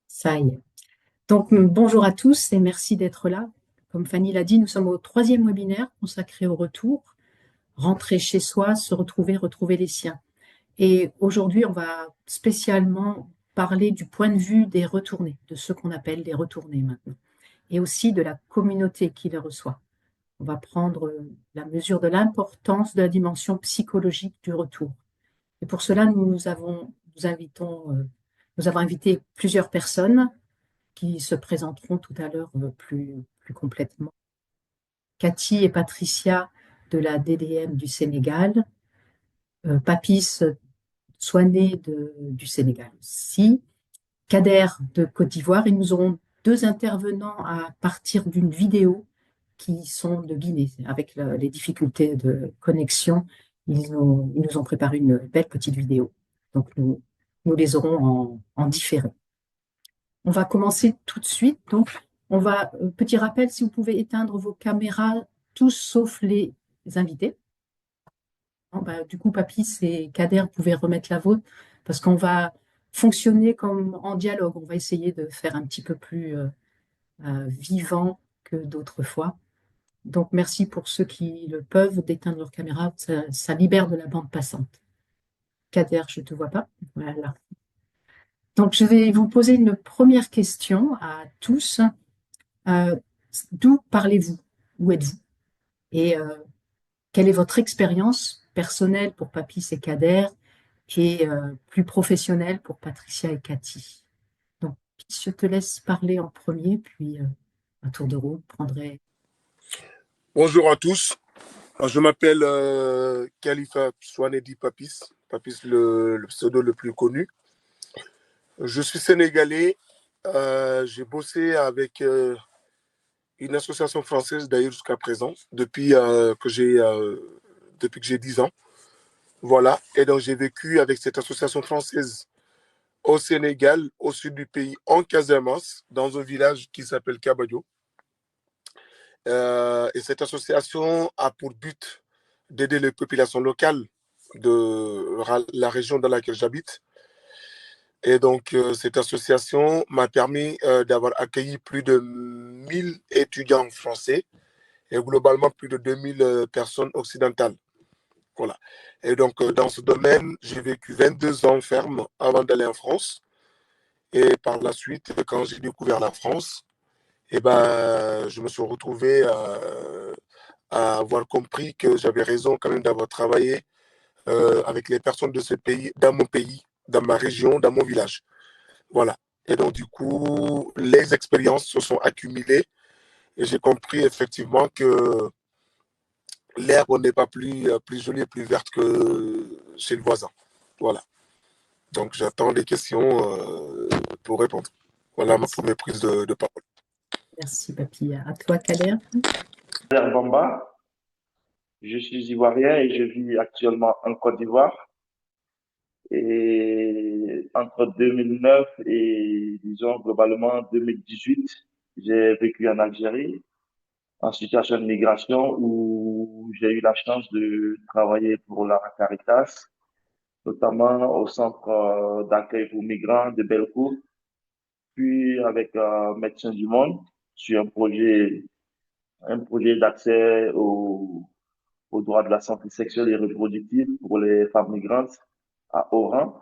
Ça y est. Donc, bonjour à tous et merci d'être là. Comme Fanny l'a dit, nous sommes au troisième webinaire consacré au retour, rentrer chez soi, se retrouver, retrouver les siens. Et aujourd'hui, on va spécialement parler du point de vue des retournés, de ceux qu'on appelle les retournés maintenant, et aussi de la communauté qui les reçoit. On va prendre la mesure de l'importance de la dimension psychologique du retour. Et pour cela, nous avons invité plusieurs personnes qui se présenteront tout à l'heure plus complètement. Cathy et Patricia de la DDM du Sénégal, Papis Soigné du Sénégal aussi, Kader de Côte d'Ivoire, et nous aurons deux intervenants à partir d'une vidéo qui sont de Guinée. Avec les difficultés de connexion, ils nous ont préparé une belle petite vidéo. Donc nous les aurons en différé. On va commencer tout de suite. Donc, petit rappel, si vous pouvez éteindre vos caméras, tous sauf les invités. Bon, du coup, Papy et Kader, vous pouvez remettre la vôtre parce qu'on va fonctionner comme en dialogue. On va essayer de faire un petit peu plus vivant que d'autres fois. Donc, merci pour ceux qui le peuvent d'éteindre leur caméra. Ça libère de la bande passante. Kader, je ne te vois pas. Voilà. Donc, je vais vous poser une première question à tous. D'où parlez-vous? Où êtes-vous? Et quelle est votre expérience personnelle pour Papis et Kader et plus professionnelle pour Patricia et Cathy? Donc, je te laisse parler en premier, puis à tour de rôle, prendrai. Bonjour à tous. Je m'appelle Khalifa Souanedi Papis, Papis le pseudo le plus connu. Je suis sénégalais. J'ai bossé avec une association française d'ailleurs jusqu'à présent, depuis que j'ai 10 ans. Voilà. Et donc j'ai vécu avec cette association française au Sénégal, au sud du pays, en Casamance, dans un village qui s'appelle Kabadio. Et cette association a pour but d'aider les populations locales de la région dans laquelle j'habite. Et donc, cette association m'a permis d'avoir accueilli plus de 1000 étudiants français et globalement plus de 2000 personnes occidentales. Voilà. Et donc, dans ce domaine, j'ai vécu 22 ans ferme avant d'aller en France. Et par la suite, quand j'ai découvert la France, je me suis retrouvé à avoir compris que j'avais raison quand même d'avoir travaillé avec les personnes de ce pays, dans mon pays, dans ma région, dans mon village. Voilà. Et donc, du coup, les expériences se sont accumulées et j'ai compris effectivement que l'herbe n'est pas plus jolie et plus verte que chez le voisin. Voilà. Donc, j'attends les questions pour répondre. Voilà ma première prise de parole. Merci, Papy. À toi, Kader. Kader Bamba, je suis ivoirien et je vis actuellement en Côte d'Ivoire. Et entre 2009 et, disons, globalement 2018, j'ai vécu en Algérie en situation de migration où j'ai eu la chance de travailler pour la Caritas, notamment au centre d'accueil pour migrants de Belcourt, puis avec Médecins du Monde sur un projet d'accès aux droits de la santé sexuelle et reproductive pour les femmes migrantes à Oran,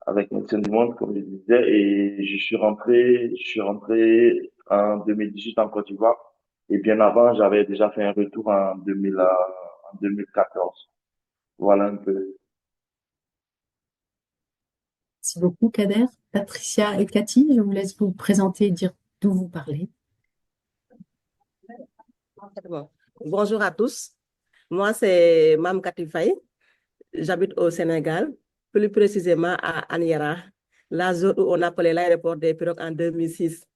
avec Médecins du Monde, comme je disais, et je suis rentré en 2018 en Côte d'Ivoire. Et bien avant, j'avais déjà fait un retour en 2014. Voilà un peu. Merci beaucoup, Kader. Patricia et Cathy, je vous laisse vous présenter et dire d'où vous parlez. Bonjour à tous. Moi, c'est Mme Cathy Faye. J'habite au Sénégal, plus précisément à Aniara, la zone où on appelait l'aéroport des pirogues en 2006.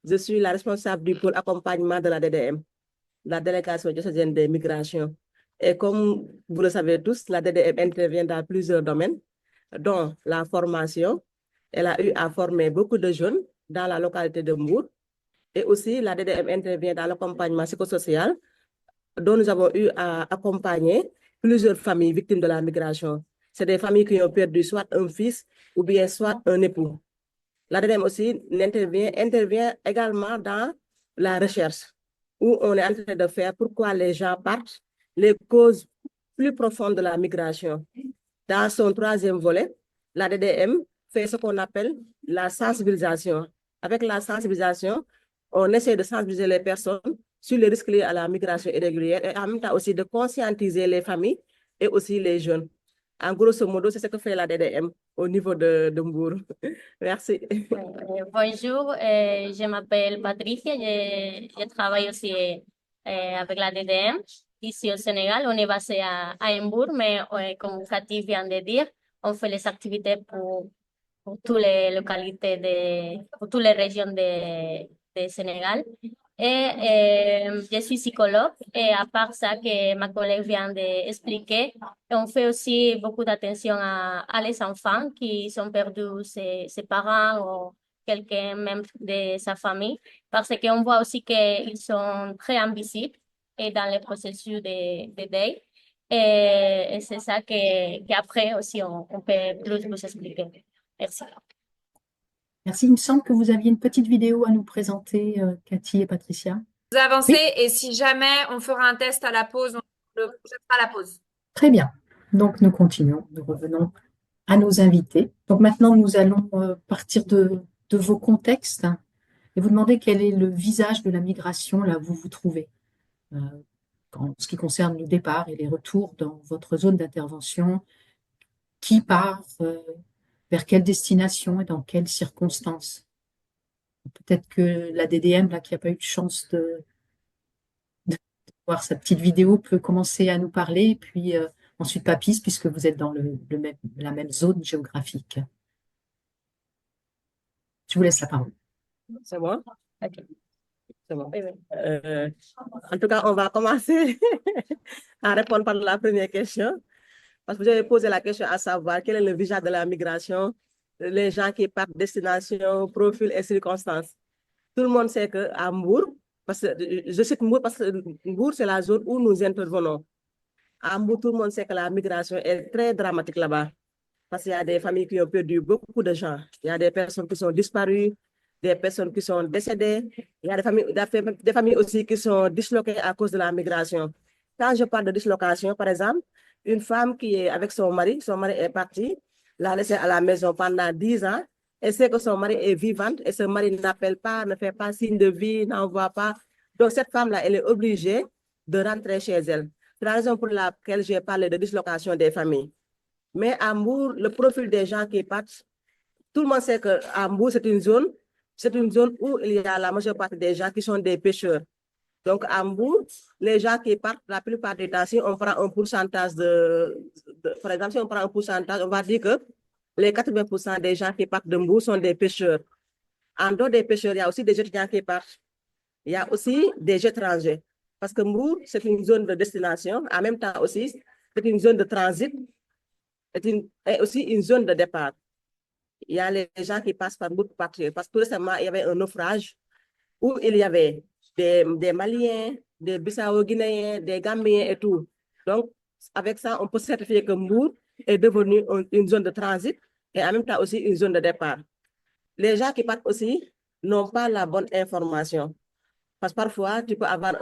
Je suis la responsable du pôle accompagnement de la DDM, la délégation diocésaine des migrations. Et comme vous le savez tous, la DDM intervient dans plusieurs domaines, dont la formation. Elle a eu à former beaucoup de jeunes dans la localité de Mbour. Et aussi, la DDM intervient dans l'accompagnement psychosocial, dont nous avons eu à accompagner plusieurs familles victimes de la migration. c'est des familles qui ont perdu soit un fils ou bien soit un époux. L'ADDM aussi intervient également dans la recherche, où on est en train de faire pourquoi les gens partent, les causes plus profondes de la migration. Dans son troisième volet, l'ADDM fait ce qu'on appelle la sensibilisation. Avec la sensibilisation, on essaie de sensibiliser les personnes sur les risques liés à la migration irrégulière et en même temps aussi de conscientiser les familles et aussi les jeunes. En grosso modo, c'est ce que fait l'ADDM au niveau de Mbour. Merci. Bonjour, je m'appelle Patricia, je travaille aussi avec la DDM ici au Sénégal. On est basé à Hambourg, mais comme Cathy vient de dire, on fait les activités pour toutes les localités, pour toutes les régions de Sénégal. Et je suis psychologue et à part ça que ma collègue vient d'expliquer, on fait aussi beaucoup d'attention à les enfants qui sont perdus ses parents ou quelqu'un même de sa famille parce qu'on voit aussi qu'ils sont très invisibles et dans le processus de deuil. Et c'est ça qu'après aussi on peut plus vous expliquer. Merci. Merci. Il me semble que vous aviez une petite vidéo à nous présenter, Cathy et Patricia. Vous avancez Oui. et si jamais on fera un test à la pause, on le projettera à la pause. Très bien. Donc, nous continuons. Nous revenons à nos invités. Donc, maintenant, nous allons partir de vos contextes et vous demander quel est le visage de la migration là où vous vous trouvez en ce qui concerne le départ et les retours dans votre zone d'intervention. Qui part vers quelle destination et dans quelles circonstances? Peut-être que la DDM, là, qui n'a pas eu de chance de voir sa petite vidéo, peut commencer à nous parler, et puis ensuite Papis, puisque vous êtes dans la même zone géographique. Je vous laisse la parole. C'est bon? Ok. C'est bon. Oui, oui. En tout cas, on va commencer à répondre par la première question. Parce que vous avez posé la question à savoir quel est le visage de la migration, les gens qui partent, destination, profil et circonstances. Tout le monde sait qu'à Mbour, parce que je cite Mbour parce que Mbour, c'est la zone où nous intervenons. À Mbour, tout le monde sait que la migration est très dramatique là-bas. Parce qu'il y a des familles qui ont perdu beaucoup de gens. Il y a des personnes qui sont disparues, des personnes qui sont décédées. Il y a des familles aussi qui sont disloquées à cause de la migration. Quand je parle de dislocation, par exemple, une femme qui est avec son mari est parti, l'a laissé à la maison pendant 10 ans, elle sait que son mari est vivante et ce mari n'appelle pas, ne fait pas signe de vie, n'envoie pas. Donc cette femme-là, elle est obligée de rentrer chez elle. C'est la raison pour laquelle j'ai parlé de dislocation des familles. Mais à Mbour, le profil des gens qui partent, tout le monde sait qu'à Mbour, c'est une zone où il y a la majeure partie des gens qui sont des pêcheurs. Donc, à Mbour, les gens qui partent, la plupart des temps, si on prend un pourcentage par exemple, si on prend un pourcentage, on va dire que les 80% des gens qui partent de Mbour sont des pêcheurs. En dehors des pêcheurs, il y a aussi des étudiants qui partent. Il y a aussi des étrangers. Parce que Mbour, c'est une zone de destination. En même temps aussi, c'est une zone de transit et aussi une zone de départ. Il y a les gens qui passent par Mbour pour partir. Parce que tout récemment, il y avait un naufrage où il y avait des Maliens, des Bissau-Guinéens, des Gambiens et tout. Donc, avec ça, on peut certifier que Mbour est devenu une zone de transit et en même temps aussi une zone de départ. Les gens qui partent aussi n'ont pas la bonne information. Parce que parfois, tu peux avoir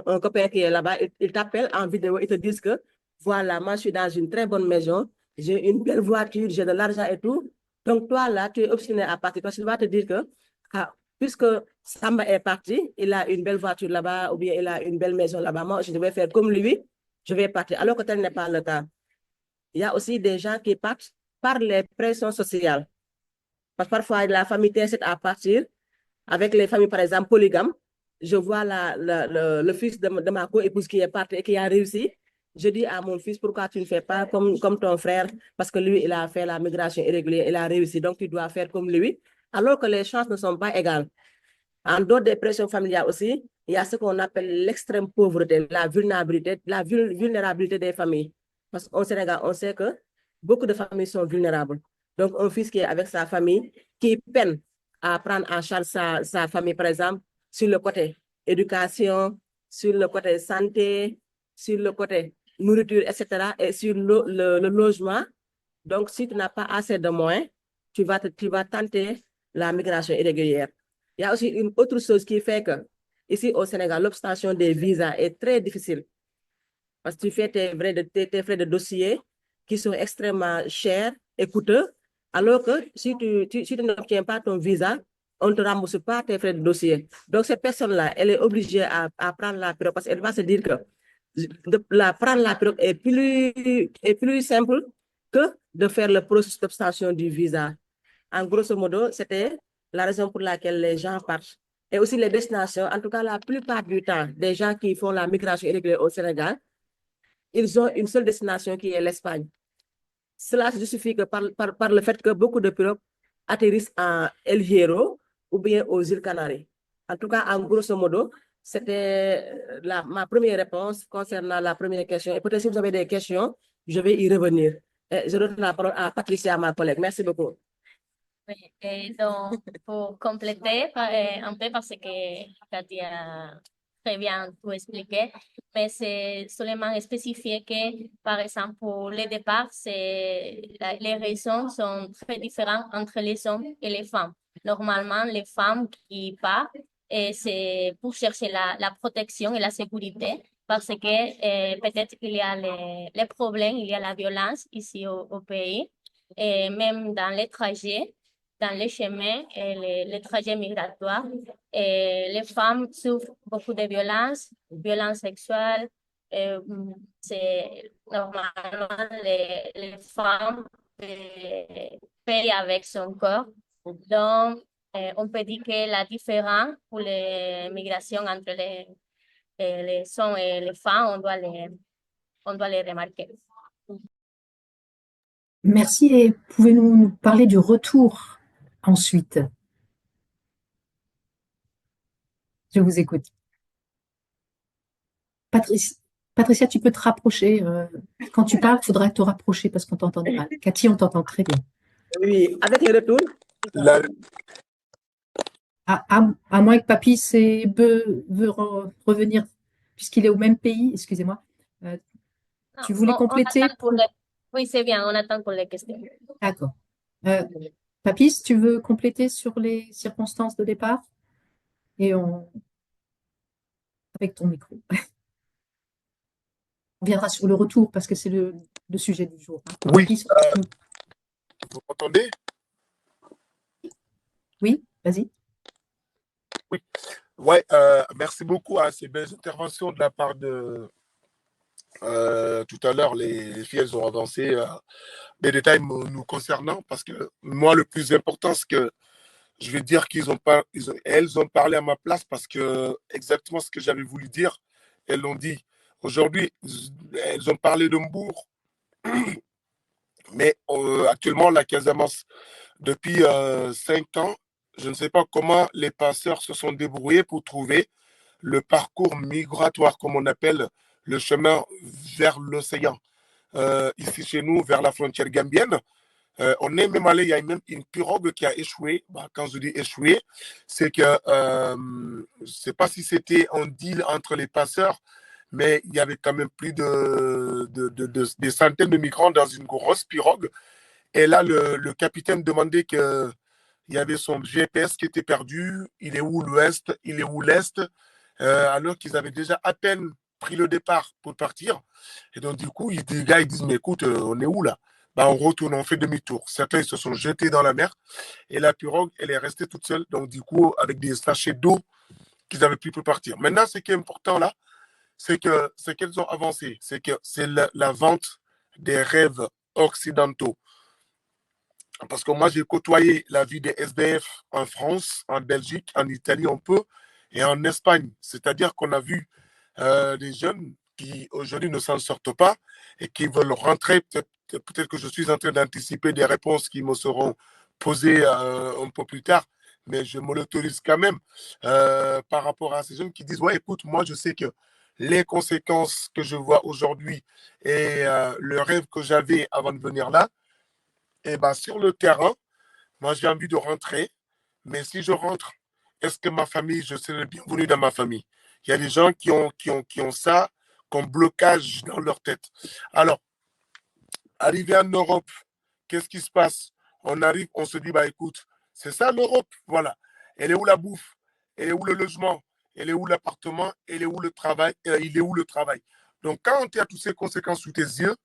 un copain qui est là-bas, il t'appelle en vidéo, il te dit que voilà, moi je suis dans une très bonne maison, j'ai une belle voiture, j'ai de l'argent et tout. Donc toi là, tu es obstiné à partir parce qu'il va te dire que puisque Samba est parti, il a une belle voiture là-bas ou bien il a une belle maison là-bas, moi je vais faire comme lui, je vais partir, alors que tel n'est pas le cas. Il y a aussi des gens qui partent par les pressions sociales. Parce que parfois, la famille t'incite à partir avec les familles, par exemple, polygames. Je vois le fils de ma co-épouse qui est parti et qui a réussi. Je dis à mon fils, pourquoi tu ne fais pas comme ton frère? Parce que lui, il a fait la migration irrégulière, il a réussi, donc tu dois faire comme lui. Alors que les chances ne sont pas égales. En dehors des pressions familiales aussi, il y a ce qu'on appelle l'extrême pauvreté, la vulnérabilité des familles. Parce qu'au Sénégal, on sait que beaucoup de familles sont vulnérables. Donc, un fils qui est avec sa famille, qui peine à prendre en charge sa famille, par exemple, sur le côté éducation, sur le côté santé, sur le côté nourriture, etc., et sur le logement, Donc, si tu n'as pas assez de moyens, tu vas tenter la migration irrégulière. Il y a aussi une autre chose qui fait que, ici au Sénégal, l'obtention des visas est très difficile. Parce que tu fais tes frais de dossier qui sont extrêmement chers et coûteux, alors que si tu n'obtiens pas ton visa, on ne te rembourse pas tes frais de dossier. Donc, cette personne-là, elle est obligée à prendre la pirogue parce qu'elle va se dire que prendre la pirogue est plus simple que de faire le processus d'obtention du visa. En grosso modo, c'était la raison pour laquelle les gens partent. Et aussi les destinations, en tout cas la plupart du temps, des gens qui font la migration irrégulière au Sénégal, ils ont une seule destination qui est l'Espagne. Cela se justifie que par le fait que beaucoup de pirogues atterrissent à El Hierro ou bien aux îles Canaries. En tout cas, en grosso modo, c'était ma première réponse concernant la première question. Et peut-être si vous avez des questions, je vais y revenir. Je donne la parole à Patricia, ma collègue. Merci beaucoup. Oui, donc, pour compléter un peu, parce que Cathy a très bien tout expliqué, mais c'est seulement spécifier que, par exemple, pour le départ, les raisons sont très différentes entre les hommes et les femmes. Normalement, les femmes qui partent, c'est pour chercher la protection et la sécurité, parce que peut-être il y a les problèmes, il y a la violence ici au pays, et même dans les trajets dans les chemins et les trajets migratoires. Et les femmes souffrent beaucoup de violences sexuelles. C'est normalement les femmes payent avec son corps. Donc, on peut dire que la différence pour les migrations entre les hommes et les femmes, on doit les remarquer. Merci. Et pouvez-vous nous parler du retour ensuite? Je vous écoute. Patricia, tu peux te rapprocher. Quand tu parles, il faudra te rapprocher parce qu'on t'entend mal. Cathy, on t'entend très bien. Oui, avec le retour. À moins que Papy veut revenir, puisqu'il est au même pays, excusez-moi. Tu voulais compléter Oui, c'est bien, on attend pour les questions. D'accord. Papy, tu veux compléter sur les circonstances de départ? Et avec ton micro. On viendra sur le retour parce que c'est le sujet du jour. Oui. Papy, Vous m'entendez? Oui, vas-y. Oui. Ouais, merci beaucoup à ces belles interventions de la part de tout à l'heure. Les filles, elles ont avancé des détails nous concernant parce que moi, le plus important, c'est que je vais dire elles ont parlé à ma place parce que exactement ce que j'avais voulu dire, elles l'ont dit. Aujourd'hui, elles ont parlé de Mbourg, mais actuellement, la Casamance, depuis 5 ans, je ne sais pas comment les passeurs se sont débrouillés pour trouver le parcours migratoire, comme on appelle le chemin vers l'océan. Ici chez nous, vers la frontière gambienne, on est même allé, il y a même une pirogue qui a échoué. Quand je dis échoué, c'est que je ne sais pas si c'était un deal entre les passeurs, mais il y avait quand même plus des centaines de migrants dans une grosse pirogue. Et là, le capitaine demandait qu'il y avait son GPS qui était perdu. Il est où l'ouest? Il est où l'est? Alors qu'ils avaient déjà à peine pris le départ pour partir. Et donc, du coup, les gars, ils disent, mais écoute, on est où là? On retourne, on fait demi-tour. Certains, ils se sont jetés dans la mer et la pirogue, elle est restée toute seule. Donc, du coup, avec des sachets d'eau qu'ils avaient pu partir. Maintenant, ce qui est important là, c'est qu'elles ont avancé. C'est que c'est la vente des rêves occidentaux. Parce que moi, j'ai côtoyé la vie des SDF en France, en Belgique, en Italie, un peu, et en Espagne. C'est-à-dire qu'on a vu des jeunes qui aujourd'hui ne s'en sortent pas et qui veulent rentrer. Peut-être que je suis en train d'anticiper des réponses qui me seront posées un peu plus tard, mais je me l'autorise quand même par rapport à ces jeunes qui disent, ouais, écoute, moi, je sais que les conséquences que je vois aujourd'hui et le rêve que j'avais avant de venir là, et sur le terrain, moi, j'ai envie de rentrer, mais si je rentre, est-ce que ma famille, je serai le bienvenu dans ma famille? Il y a des gens qui ont ça comme blocage dans leur tête. Alors, arriver en Europe, qu'est-ce qui se passe? On arrive, on se dit, bah écoute, c'est ça l'Europe, voilà. Elle est où la bouffe? Elle est où le logement? Elle est où l'appartement? Elle est où le travail? Il est où le travail? Donc, quand tu as toutes ces conséquences sous tes yeux,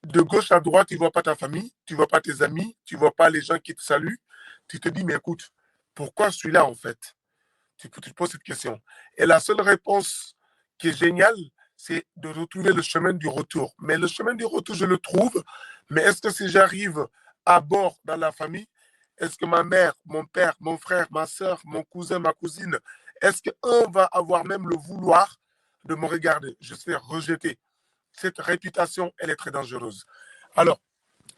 de gauche à droite, tu ne vois pas ta famille, tu ne vois pas tes amis, tu ne vois pas les gens qui te saluent. Tu te dis, mais écoute, pourquoi je suis là en fait? Tu te poses cette question. Et la seule réponse qui est géniale, c'est de retrouver le chemin du retour. Mais le chemin du retour, je le trouve. Mais est-ce que si j'arrive à bord dans la famille, est-ce que ma mère, mon père, mon frère, ma soeur, mon cousin, ma cousine, est-ce qu'un va avoir même le vouloir de me regarder? Je serai rejeté. Cette réputation, elle est très dangereuse. Alors,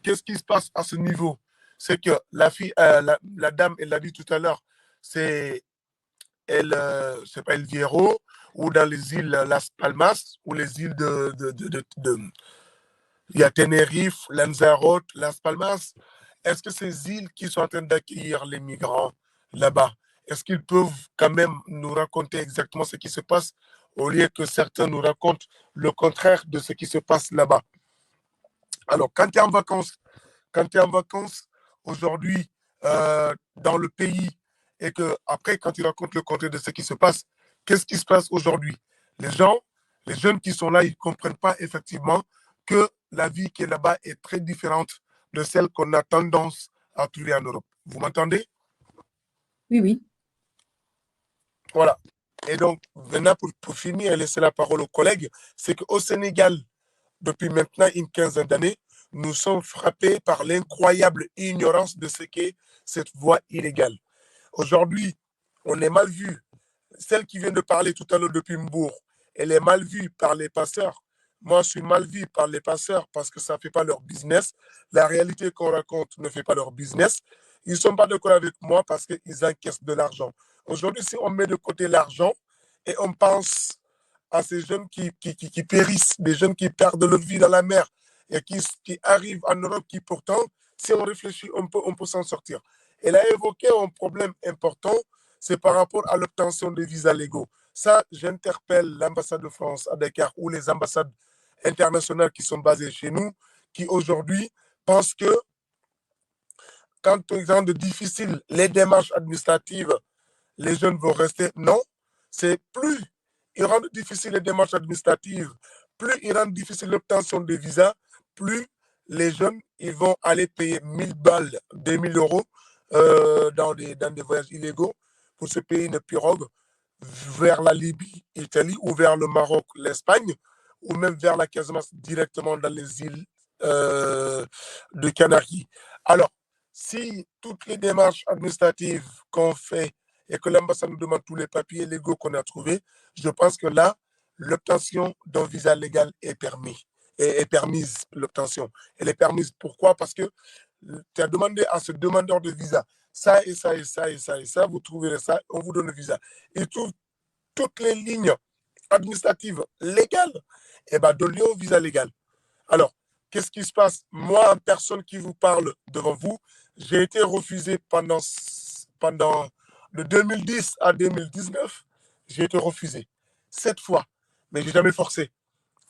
qu'est-ce qui se passe à ce niveau? C'est que la fille, la dame, elle l'a dit tout à l'heure, c'est c'est pas El Hierro, ou dans les îles Las Palmas, ou les îles il y a Tenerife, Lanzarote, Las Palmas. Est-ce que ces îles qui sont en train d'accueillir les migrants là-bas, est-ce qu'ils peuvent quand même nous raconter exactement ce qui se passe au lieu que certains nous racontent le contraire de ce qui se passe là-bas? Alors, quand tu es en vacances aujourd'hui dans le pays et que après, quand tu racontes le contraire de ce qui se passe, qu'est-ce qui se passe aujourd'hui? Les gens, les jeunes qui sont là, ils ne comprennent pas effectivement que la vie qui est là-bas est très différente de celle qu'on a tendance à trouver en Europe. Vous m'entendez? Oui, oui. Voilà. Et donc, maintenant, pour finir et laisser la parole aux collègues, c'est qu'au Sénégal, depuis maintenant une quinzaine d'années, nous sommes frappés par l'incroyable ignorance de ce qu'est cette voie illégale. Aujourd'hui, on est mal vu. Celle qui vient de parler tout à l'heure depuis Mbourg, elle est mal vue par les passeurs. Moi, je suis mal vu par les passeurs parce que ça ne fait pas leur business. La réalité qu'on raconte ne fait pas leur business. Ils ne sont pas d'accord avec moi parce qu'ils encaissent de l'argent. Aujourd'hui, si on met de côté l'argent et on pense à ces jeunes qui périssent, des jeunes qui perdent leur vie dans la mer et qui arrivent en Europe, qui pourtant, si on réfléchit, on peut s'en sortir. Elle a évoqué un problème important, c'est par rapport à l'obtention des visas légaux. Ça, j'interpelle l'ambassade de France à Dakar ou les ambassades internationales qui sont basées chez nous, qui aujourd'hui pensent que quand ils rendent difficile les démarches administratives, les jeunes vont rester. Non, c'est plus ils rendent difficile les démarches administratives, plus ils rendent difficile l'obtention des visas, plus les jeunes ils vont aller payer 1000 balles, 2000 euros dans des voyages illégaux pour se payer une pirogue vers la Libye, l'Italie, ou vers le Maroc, l'Espagne, ou même vers la Casamance directement dans les îles de Canaries. Alors, si toutes les démarches administratives qu'on fait et que l'ambassade nous demande tous les papiers légaux qu'on a trouvés, je pense que là, l'obtention d'un visa légal est permis. Est permise, l'obtention. Elle est permise. Pourquoi? Parce que tu as demandé à ce demandeur de visa ça et ça et ça et ça et ça, vous trouverez ça, on vous donne le visa. Il trouve toutes les lignes administratives légales, et bien donne-lui au visa légal. Alors, qu'est-ce qui se passe? Moi, en personne qui vous parle devant vous, j'ai été refusé pendant de 2010 à 2019, j'ai été refusé 7 fois, mais je n'ai jamais forcé.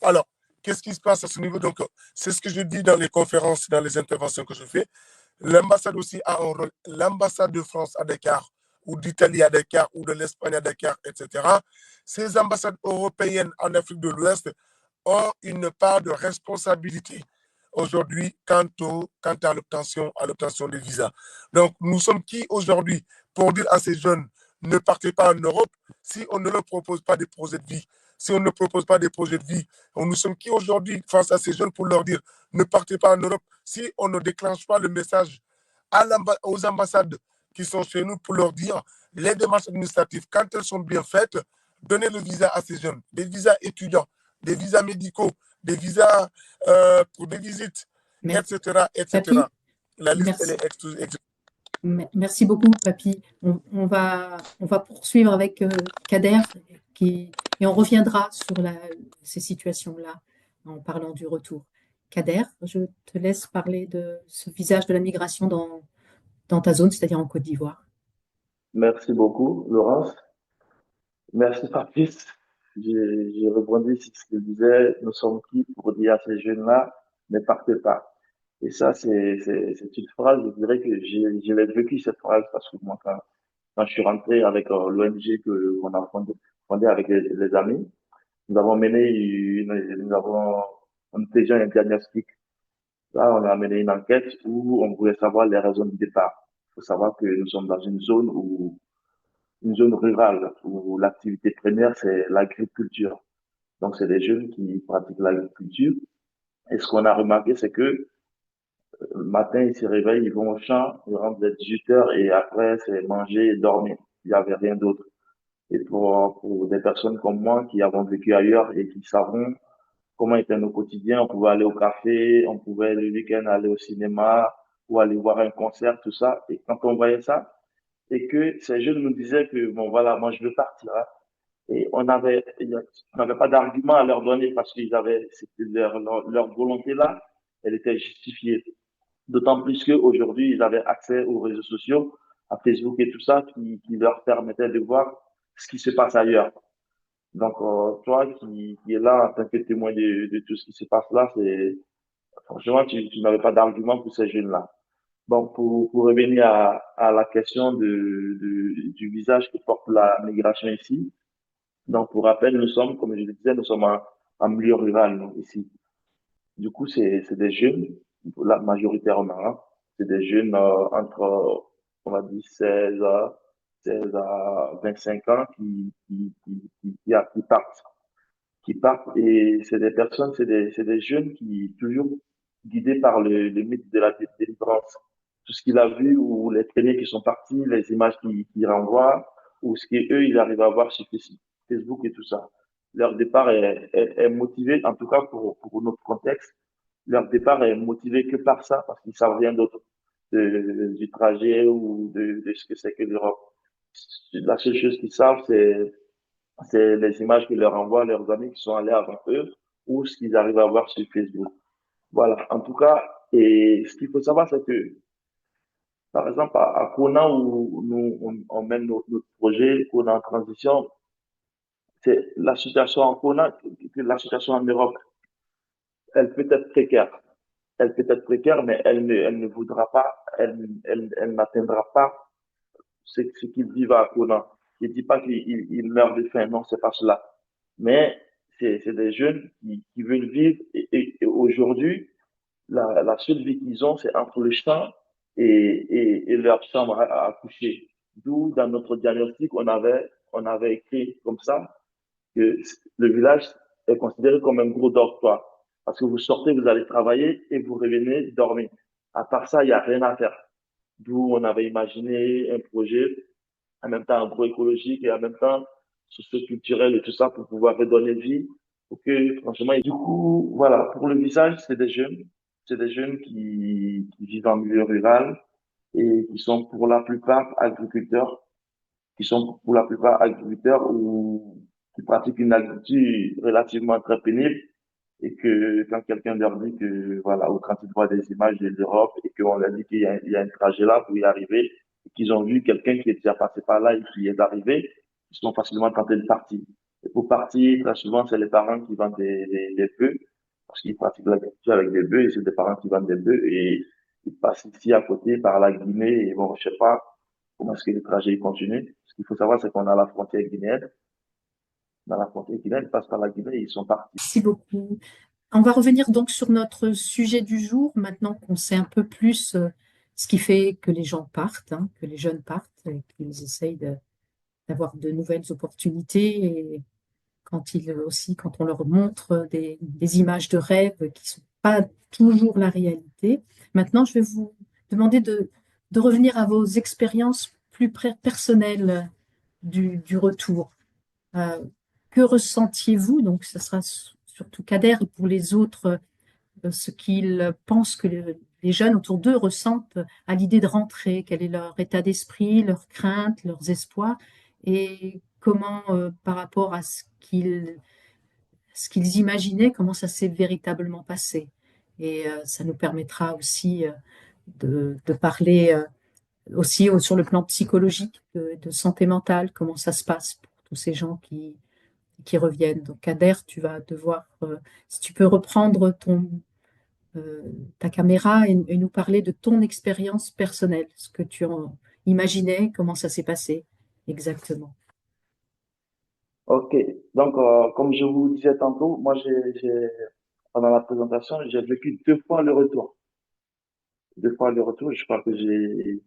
Alors, qu'est-ce qui se passe à ce niveau? Donc, c'est ce que je dis dans les conférences, dans les interventions que je fais. L'ambassade aussi a un rôle. L'ambassade de France à Dakar, ou d'Italie à Dakar, ou de l'Espagne à Dakar, etc. Ces ambassades européennes en Afrique de l'Ouest ont une part de responsabilité aujourd'hui quant à l'obtention des visas. Donc, nous sommes qui aujourd'hui pour dire à ces jeunes ne partez pas en Europe si on ne leur propose pas des projets de vie? Si on ne propose pas des projets de vie, nous sommes qui aujourd'hui face à ces jeunes pour leur dire ne partez pas en Europe si on ne déclenche pas le message aux ambassades qui sont chez nous pour leur dire les démarches administratives, quand elles sont bien faites, donnez le visa à ces jeunes, des visas étudiants, des visas médicaux, des visas pour des visites, etc., etc. Papy, La liste, merci. elle est Merci beaucoup, Papy. On va poursuivre avec Kader et on reviendra sur ces situations-là en parlant du retour. Kader, je te laisse parler de ce visage de la migration dans ta zone, c'est-à-dire en Côte d'Ivoire. Merci beaucoup, Laurence. Merci, Patrice. J'ai rebondi sur ce que disait. Nous sommes qui pour dire à ces jeunes-là, ne partez pas. Et ça, c'est une phrase, je dirais que je l'ai vécu cette phrase parce que moi, quand je suis rentré avec l'ONG que qu'on a fondé avec les amis, on était déjà un diagnostic. Là, on a mené une enquête où on voulait savoir les raisons du départ. Il faut savoir que nous sommes dans une zone rurale où l'activité première, c'est l'agriculture. Donc, c'est des jeunes qui pratiquent l'agriculture. Et ce qu'on a remarqué, c'est que le matin, ils se réveillent, ils vont au champ, ils rentrent à 18 heures et après, c'est manger et dormir. Il n'y avait rien d'autre. Et pour des personnes comme moi qui avons vécu ailleurs et qui savons comment était nos quotidiens, on pouvait aller au café, on pouvait le week-end aller au cinéma ou aller voir un concert, tout ça. Et quand on voyait ça, et que ces jeunes nous disaient que, bon, voilà, moi, je veux partir, hein. Et on n'avait pas d'argument à leur donner parce qu'ils avaient, c'était leur volonté là, elle était justifiée. D'autant plus qu'aujourd'hui, ils avaient accès aux réseaux sociaux, à Facebook et tout ça, qui leur permettait de voir ce qui se passe ailleurs. Donc, toi qui es là en tant que témoin de tout ce qui se passe là, franchement, tu n'avais pas d'argument pour ces jeunes-là. Bon, pour revenir à la question du visage que porte la migration ici. Donc, pour rappel, nous sommes, comme je le disais, nous sommes en milieu rural, nous, ici. Du coup, c'est des jeunes, majoritairement, hein. C'est des jeunes on va dire, 16 à 25 ans qui partent et c'est des personnes, c'est des jeunes qui, toujours guidés par le mythe de la délivrance. Tout ce qu'il a vu ou les traînées qui sont partis, les images qu'il renvoie ou ce qu'eux, ils arrivent à voir sur Facebook et tout ça. Leur départ est motivé, en tout cas pour notre contexte, leur départ est motivé que par ça, parce qu'ils savent rien d'autre du trajet ou de ce que c'est que l'Europe. La seule chose qu'ils savent, c'est les images que leur envoient leurs amis qui sont allés avant eux ou ce qu'ils arrivent à voir sur Facebook. Voilà. En tout cas, et ce qu'il faut savoir, c'est que, par exemple, à Kona, où nous, on mène notre projet, Kona en transition, c'est la situation en Kona, que la situation en Europe, elle peut être précaire. Elle peut être précaire, mais elle ne voudra pas, elle n'atteindra pas ce qu'ils vivent à Kona. Je ne dis pas qu'ils meurent de faim, non, c'est pas cela. Mais c'est des jeunes qui veulent vivre et aujourd'hui, la seule vie qu'ils ont, c'est entre le champ et leur chambre à coucher. D'où, dans notre diagnostic, on avait écrit comme ça que le village est considéré comme un gros dortoir. Parce que vous sortez, vous allez travailler et vous revenez dormir. À part ça, il n'y a rien à faire. D'où on avait imaginé un projet, en même temps agroécologique et en même temps socio-culturel et tout ça pour pouvoir redonner vie. Pour que, franchement, et du coup, voilà, pour le visage, c'est des jeunes qui vivent en milieu rural et qui sont pour la plupart agriculteurs, qui sont pour la plupart agriculteurs ou qui pratiquent une agriculture relativement très pénible et que quand quelqu'un leur dit que, voilà, ou quand ils voient des images de l'Europe et qu'on leur dit il y a un trajet là pour y arriver, et qu'ils ont vu quelqu'un qui est déjà passé par là et qui est arrivé, ils sont facilement tentés de partir. Et pour partir, très souvent, c'est les parents qui vendent des bœufs, parce qu'ils pratiquent l'agriculture avec des bœufs, et c'est des parents qui vendent des bœufs, et ils passent ici à côté par la Guinée, et bon, je sais pas comment est-ce que le trajet continue. Ce qu'il faut savoir, c'est qu'on a la frontière guinéenne. Dans la frontière guinéenne, ils passent par la Guinée et ils sont partis. Merci beaucoup. On va revenir donc sur notre sujet du jour, maintenant qu'on sait un peu plus ce qui fait que les gens partent, hein, que les jeunes partent, et qu'ils essayent d'avoir de nouvelles opportunités. Et quand on leur montre des images de rêve qui sont pas toujours la réalité. Maintenant, je vais vous demander de revenir à vos expériences plus personnelles du retour. Euh, que ressentiez-vous? Donc, ce sera surtout Kader et pour les autres, ce qu'ils pensent que les jeunes autour d'eux ressentent à l'idée de rentrer, quel est leur état d'esprit, leurs craintes, leurs espoirs, et comment, par rapport à ce qu'ils imaginaient, comment ça s'est véritablement passé. Et ça nous permettra aussi de parler aussi sur le plan psychologique, de santé mentale, comment ça se passe pour tous ces gens qui reviennent. Donc, Kader, tu vas devoir, si tu peux reprendre ta caméra et nous parler de ton expérience personnelle, ce que tu en imaginais, comment ça s'est passé exactement. Ok, donc comme je vous disais tantôt, moi pendant la présentation, j'ai vécu 2 fois le retour. 2 fois le retour, je crois que j'ai...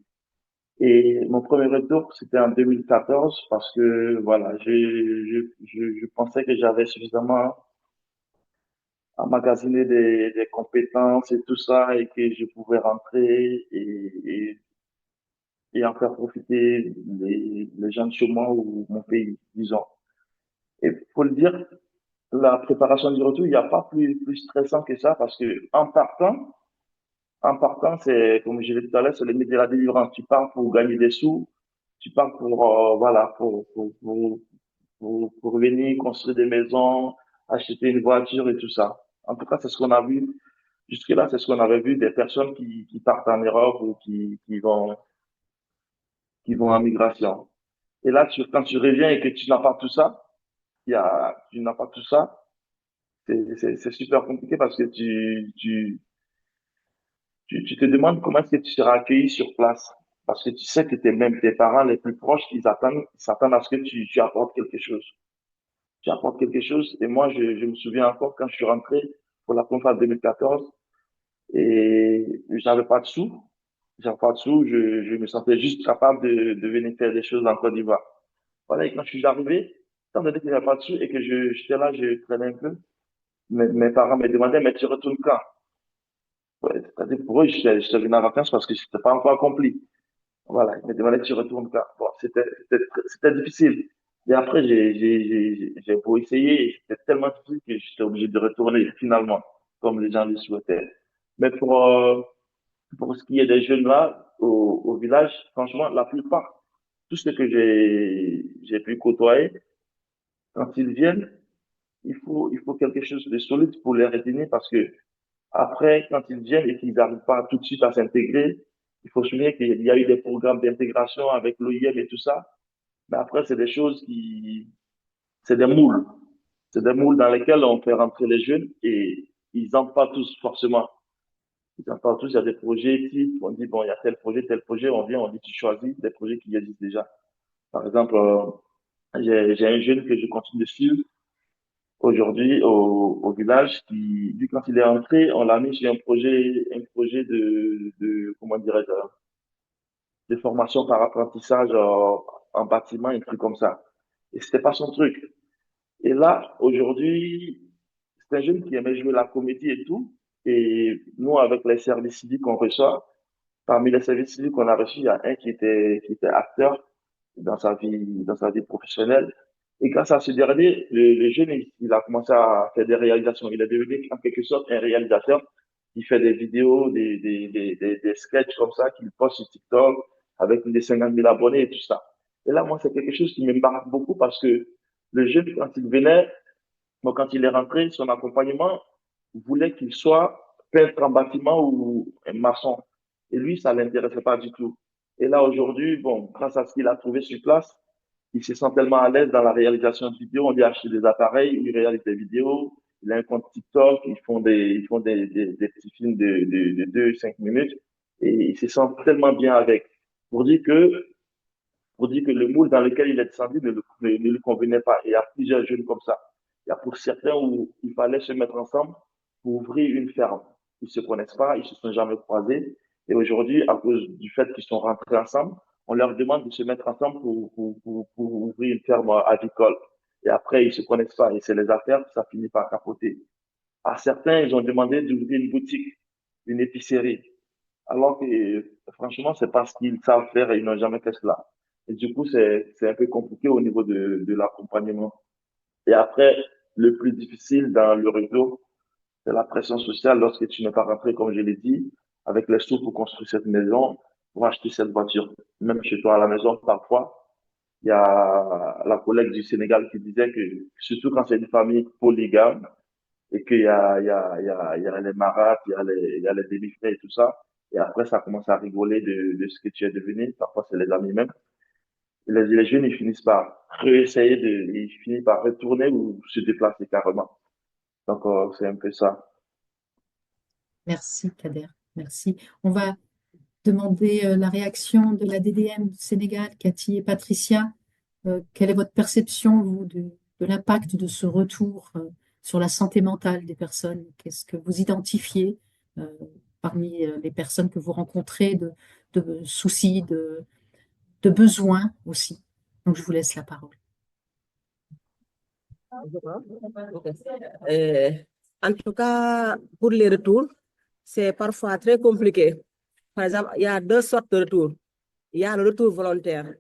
Et mon premier retour, c'était en 2014 parce que voilà, je pensais que j'avais suffisamment emmagasiner des compétences et tout ça et que je pouvais rentrer et en faire profiter les gens de chez moi ou mon pays, disons. Et pour le dire, la préparation du retour, il n'y a pas plus stressant que ça parce que en partant, c'est, comme je l'ai dit tout à l'heure, c'est le métier de la délivrance. Tu pars pour gagner des sous, tu pars pour, voilà, pour venir construire des maisons, acheter une voiture et tout ça. En tout cas, c'est ce qu'on a vu. Jusque-là, c'est ce qu'on avait vu des personnes qui partent en Europe ou qui vont en migration. Et là, quand tu reviens et que tu n'as pas tout ça, tu n'as pas tout ça, c'est super compliqué parce que tu te demandes comment est-ce que tu seras accueilli sur place. Parce que tu sais que même tes parents les plus proches, ils s'attendent à ce que tu apportes quelque chose. Tu apportes quelque chose. Et moi, je me souviens encore quand je suis rentré pour la première fois en 2014 et j'avais pas de sous. J'avais pas de sous. Je me sentais juste capable de venir faire des choses en Côte d'Ivoire. Voilà. Et quand je suis arrivé, étant donné que j'avais pas de sous et que j'étais là, je traînais un peu, mes parents me demandaient, mais tu retournes quand? Ouais, c'est-à-dire pour eux, j'étais venu en vacances parce que c'était pas encore accompli. Voilà, ils me demandaient tu retournes quand. Bon, c'était difficile. Et après, j'ai beau essayer, et c'était tellement difficile que j'étais obligé de retourner finalement, comme les gens le souhaitaient. Mais pour ce qui est des jeunes là, au village, franchement, la plupart, tout ce que j'ai pu côtoyer, quand ils viennent, il faut quelque chose de solide pour les retenir parce que après, quand ils viennent et qu'ils n'arrivent pas tout de suite à s'intégrer, il faut se souvenir qu'il y a eu des programmes d'intégration avec l'OIM et tout ça. Mais après, c'est des moules. C'est des moules dans lesquels on fait rentrer les jeunes et ils n'entrent pas tous forcément. Ils n'entrent pas tous. Il y a des projets types. On dit, bon, il y a tel projet. On vient, on dit, tu choisis des projets qui existent déjà. Par exemple, j'ai un jeune que je continue de suivre aujourd'hui au village qui, lui, quand il est entré, on l'a mis sur un projet comment dirais-je, de formation par apprentissage en bâtiment, un truc comme ça. Et c'était pas son truc. Et là, aujourd'hui, c'est un jeune qui aimait jouer la comédie et tout. Et nous, avec les services civiques qu'on reçoit, parmi les services civiques qu'on a reçus, il y a un qui était acteur dans sa vie professionnelle. Et grâce à ce dernier, le jeune, il a commencé à faire des réalisations. Il est devenu en quelque sorte un réalisateur. Il fait des vidéos, des sketchs comme ça qu'il poste sur TikTok avec plus de 50 000 abonnés et tout ça. Et là, moi, c'est quelque chose qui me marque beaucoup parce que le jeune, quand il venait, bon, quand il est rentré, son accompagnement voulait qu'il soit peintre en bâtiment ou un maçon. Et lui, ça l'intéressait pas du tout. Et là, aujourd'hui, bon, grâce à ce qu'il a trouvé sur place, il se sent tellement à l'aise dans la réalisation de vidéos. On lui a acheté des appareils, il réalise des vidéos. Il a un compte TikTok, ils font des petits films de 2, 5 minutes. Et il se sent tellement bien avec. Pour dire que, pour dire que le moule dans lequel il est descendu ne lui convenait pas. Et il y a plusieurs jeunes comme ça. Il y a pour certains où il fallait se mettre ensemble pour ouvrir une ferme. Ils se connaissent pas, ils se sont jamais croisés. Et aujourd'hui, à cause du fait qu'ils sont rentrés ensemble, on leur demande de se mettre ensemble pour ouvrir une ferme avicole. Et après, ils se connaissent pas. Et c'est les affaires, ça finit par capoter. À certains, ils ont demandé d'ouvrir une boutique, une épicerie. Alors que, franchement, c'est parce qu'ils savent faire et ils n'ont jamais fait cela. Et du coup, c'est un peu compliqué au niveau de l'accompagnement. Et après, le plus difficile dans le réseau, c'est la pression sociale lorsque tu n'es pas rentré, comme je l'ai dit, avec les sous pour construire cette maison, pour acheter cette voiture. Même chez toi à la maison, parfois, il y a la collègue du Sénégal qui disait que, surtout quand c'est une famille polygame, et qu'il y a les marâtres, il y a les demi-frères et tout ça, et après, ça commence à rigoler de ce que tu es devenu. Parfois, c'est les amis même. Les jeunes, ils finissent par ils finissent par retourner ou se déplacer carrément. Donc, c'est un peu ça. Merci, Kader. Merci. On va demander la réaction de la DDM du Sénégal, Cathy et Patricia. Quelle est votre perception, vous, de l'impact de ce retour sur la santé mentale des personnes? Qu'est-ce que vous identifiez euh, parmi les personnes que vous rencontrez de soucis, de besoins aussi? Donc, je vous laisse la parole. Ok. Euh, En tout cas, pour les retours, c'est parfois très compliqué. Par exemple, il y a deux sortes de retours. Il y a le retour volontaire.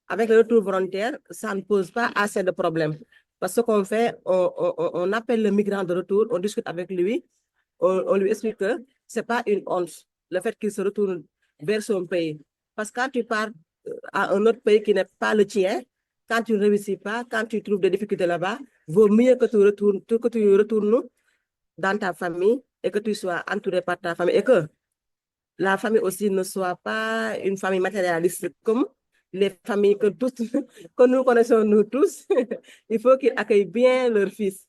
Avec le retour volontaire, ça ne pose pas assez de problèmes. Parce que ce qu'on fait, on appelle le migrant de retour, on discute avec lui, on lui explique que ce n'est pas une honte, le fait qu'il se retourne vers son pays. Parce que quand tu pars à un autre pays qui n'est pas le tien, quand tu ne réussis pas, quand tu trouves des difficultés là-bas, vaut mieux que tu retournes dans ta famille et que tu sois entouré par ta famille et que la famille aussi ne soit pas une famille matérialiste comme les familles que, tous, que nous connaissons nous tous. Il faut qu'ils accueillent bien leur fils.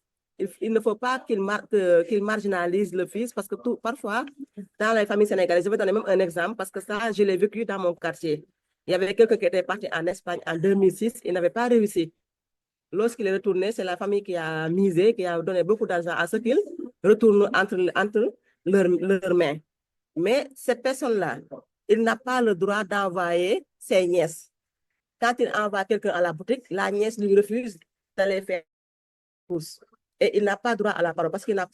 Il ne faut pas qu'ils marginalisent le fils parce que parfois, dans les familles sénégalaises, je vais donner même un exemple parce que ça, je l'ai vécu dans mon quartier. Il y avait quelqu'un qui était parti en Espagne en 2006, il n'avait pas réussi. Lorsqu'il est retourné, c'est la famille qui a misé, qui a donné beaucoup d'argent à ce qu'il retourne entre leurs mains. Mais cette personne-là, il n'a pas le droit d'envoyer ses nièces. Quand il envoie quelqu'un à la boutique, la nièce lui refuse d'aller faire course. Et il n'a pas droit à la parole parce qu'il n'a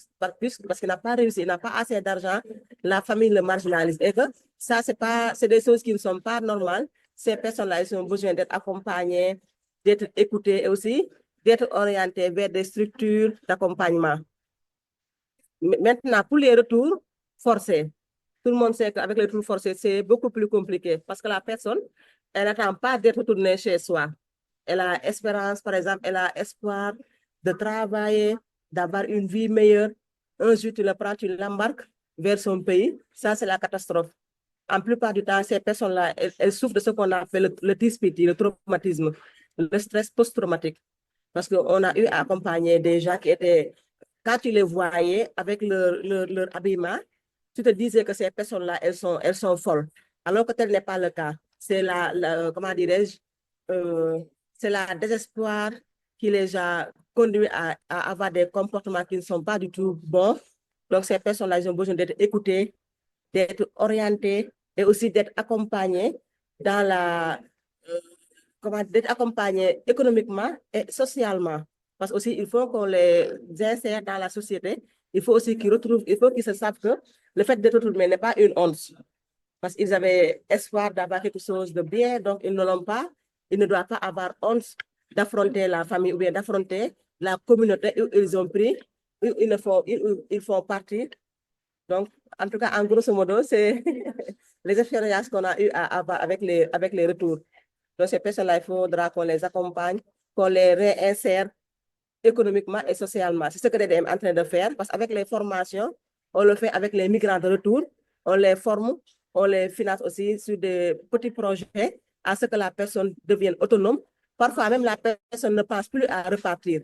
pas réussi, il n'a pas assez d'argent, la famille le marginalise. Et que ça, c'est des choses qui ne sont pas normales. Ces personnes-là, ils ont besoin d'être accompagnées, d'être écoutées et aussi d'être orientées vers des structures d'accompagnement. Maintenant, pour les retours forcés, tout le monde sait qu'avec les retours forcés, c'est beaucoup plus compliqué parce que la personne, elle n'attend pas d'être retournée chez soi. Elle a espérance, par exemple, elle a espoir de travailler, d'avoir une vie meilleure. Un jour, tu le prends, tu l'embarques vers son pays. Ça, c'est la catastrophe. En plupart du temps, ces personnes-là, elles souffrent de ce qu'on appelle le TSPT, le traumatisme, le stress post-traumatique. Parce qu'on a eu à accompagner des gens qui étaient, quand tu les voyais avec leur habillement, tu te disais que ces personnes-là, elles sont folles. Alors que tel n'est pas le cas. C'est comment dirais-je, c'est la désespoir qui les a conduits à avoir des comportements qui ne sont pas du tout bons. Donc, ces personnes-là, ils ont besoin d'être écoutées, d'être orientées et aussi d'être accompagnées dans d'être accompagnés économiquement et socialement. Parce aussi, il faut qu'on les insère dans la société. Il faut aussi il faut qu'ils se savent que le fait d'être retourné n'est pas une honte. Parce qu'ils avaient espoir d'avoir quelque chose de bien, donc ils ne l'ont pas. Ils ne doivent pas avoir honte d'affronter la famille ou bien d'affronter la communauté où ils ont pris, où ils font partie. Donc, en tout cas, en grosso modo, c'est les expériences qu'on a eues à avoir avec les retours. Donc, ces personnes-là, il faudra qu'on les accompagne, qu'on les réinsère économiquement et socialement. C'est ce que DDM est en train de faire, parce qu'avec les formations, on le fait avec les migrants de retour, on les forme, on les finance aussi sur des petits projets à ce que la personne devienne autonome. Parfois, même la personne ne pense plus à repartir.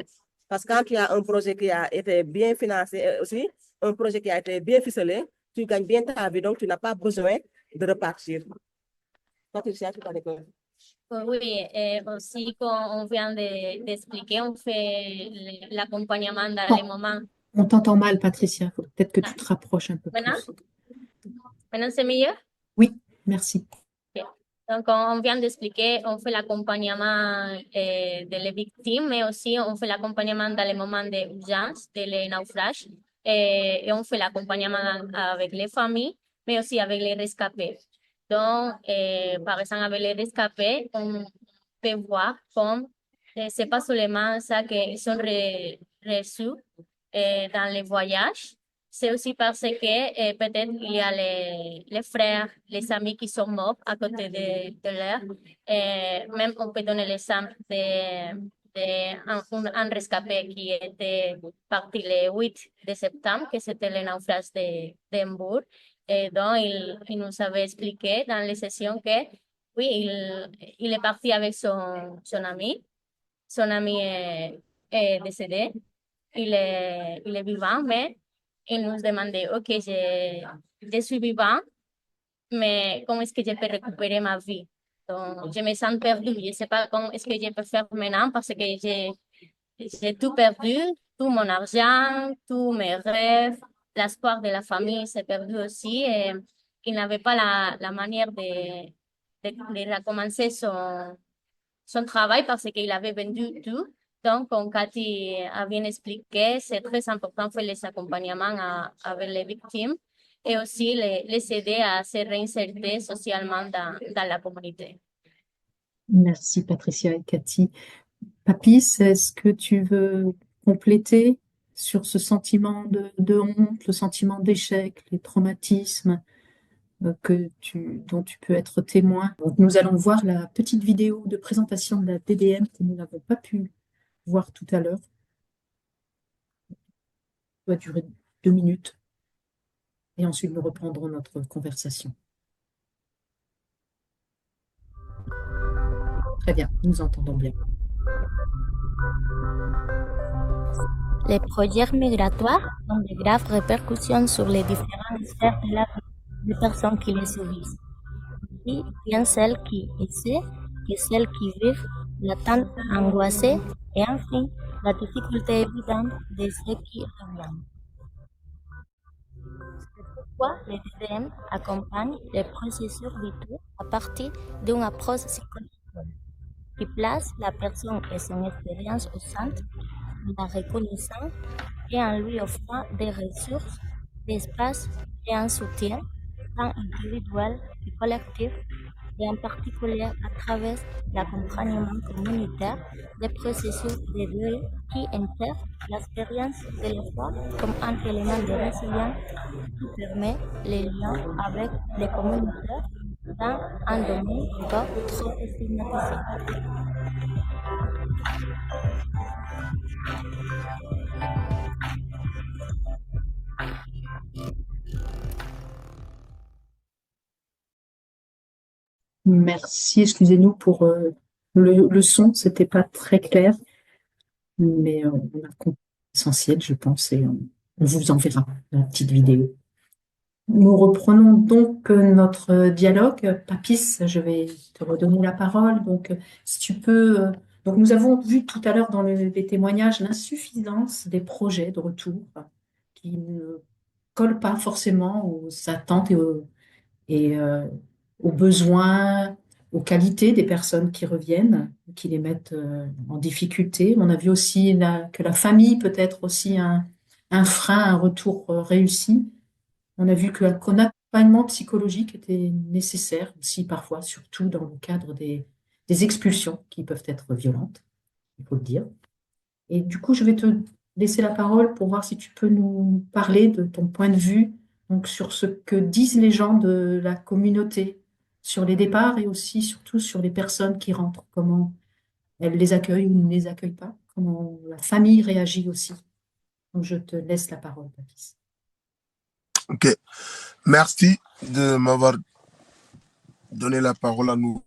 Parce que quand tu as un projet qui a été bien financé et aussi un projet qui a été bien ficelé, tu gagnes bien ta vie, donc tu n'as pas besoin de repartir. Patricia, tu parles quoi? Oui, aussi, comme on vient d'expliquer, on fait l'accompagnement dans les moments. On t'entend mal, Patricia. Faut peut-être que tu te rapproches un peu Maintenant, plus. maintenant c'est mieux? Oui, merci. Ok. Donc, on vient d'expliquer, on fait l'accompagnement des victimes, mais aussi on fait l'accompagnement dans les moments d'urgence, des naufrages, et on fait l'accompagnement avec les familles, mais aussi avec les rescapés. Donc, par exemple, avec les rescapés, on peut voir comme c'est pas seulement ça qu'ils sont reçus dans les voyages, c'est aussi parce que peut-être il y a les frères, les amis qui sont morts à côté de leur. Même on peut donner l'exemple un rescapé qui était parti le 8 de septembre, que c'était le naufrage d'Hambourg. Et donc, il nous avait expliqué dans les sessions que, oui, il est parti avec son ami. Son ami est décédé. Il est vivant, mais il nous demandait, OK, je suis vivant, mais comment est-ce que je peux récupérer ma vie? Donc, je me sens perdue. Je ne sais pas comment est-ce que je peux faire maintenant parce que j'ai tout perdu, tout mon argent, tous mes rêves, l'espoir de la famille s'est perdu aussi. Et il n'avait pas la manière de recommencer son travail parce qu'il avait vendu tout. Donc, comme Cathy a bien expliqué, c'est très important faire les accompagnements avec les victimes et aussi les aider à se réinsérer socialement dans la communauté. Merci Patricia et Cathy. Papis, est-ce que tu veux compléter sur ce sentiment de honte, le sentiment d'échec, les traumatismes dont tu peux être témoin? Donc, nous allons voir la petite vidéo de présentation de la DDM que nous n'avons pas pu voir tout à l'heure. Ça doit durer 2 minutes. Et ensuite, nous reprendrons notre conversation. Très bien, nous entendons bien. Les projets migratoires ont de graves répercussions sur les différentes sphères de la vie des personnes qui les subissent. Aussi bien celles qui essaient que celles qui vivent l'attente angoissée et enfin la difficulté évidente de ceux qui reviennent. C'est pourquoi les DDM accompagnent les processus vitaux à partir d'une approche psychologique qui place la personne et son expérience au centre, en la reconnaissant et en lui offrant des ressources, des espaces et un soutien, tant individuel que collectif, et en particulier à travers l'accompagnement communautaire des processus de deuil qui intègrent l'expérience de la foi comme un élément de résilience qui permet les liens avec les communautés dans un domaine encore trop stigmatisé. Merci, excusez-nous pour le son, c'était pas très clair, mais on a compris l'essentiel, je pense, et on vous enverra la petite vidéo. Nous reprenons donc notre dialogue. Papis, je vais te redonner la parole. Donc, si tu peux. Donc, nous avons vu tout à l'heure dans les témoignages l'insuffisance des projets de retour qui ne collent pas forcément aux attentes aux besoins, aux qualités des personnes qui reviennent, qui les mettent en difficulté. On a vu aussi que la famille peut être aussi un frein à un retour réussi. On a vu qu'un accompagnement psychologique était nécessaire aussi parfois, surtout dans le cadre des expulsions qui peuvent être violentes, il faut le dire. Et du coup, je vais te laisser la parole pour voir si tu peux nous parler de ton point de vue donc, sur ce que disent les gens de la communauté, sur les départs et aussi surtout sur les personnes qui rentrent, comment elles les accueillent ou ne les accueillent pas, comment la famille réagit aussi. Donc, je te laisse la parole, Papis. Ok, merci de m'avoir donné la parole à nous.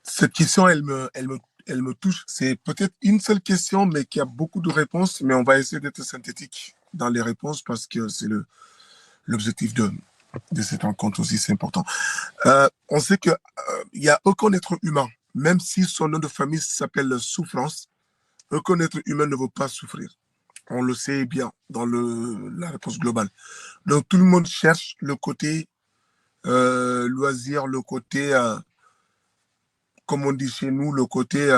Cette question, elle me touche. C'est peut-être une seule question, mais qui a beaucoup de réponses, mais on va essayer d'être synthétique dans les réponses parce que c'est l'objectif de cette rencontre aussi, c'est important. On sait qu'il n'y a aucun être humain, même si son nom de famille s'appelle souffrance, aucun être humain ne veut pas souffrir. On le sait bien dans la réponse globale. Donc, tout le monde cherche le côté loisir, le côté, comme on dit chez nous, le côté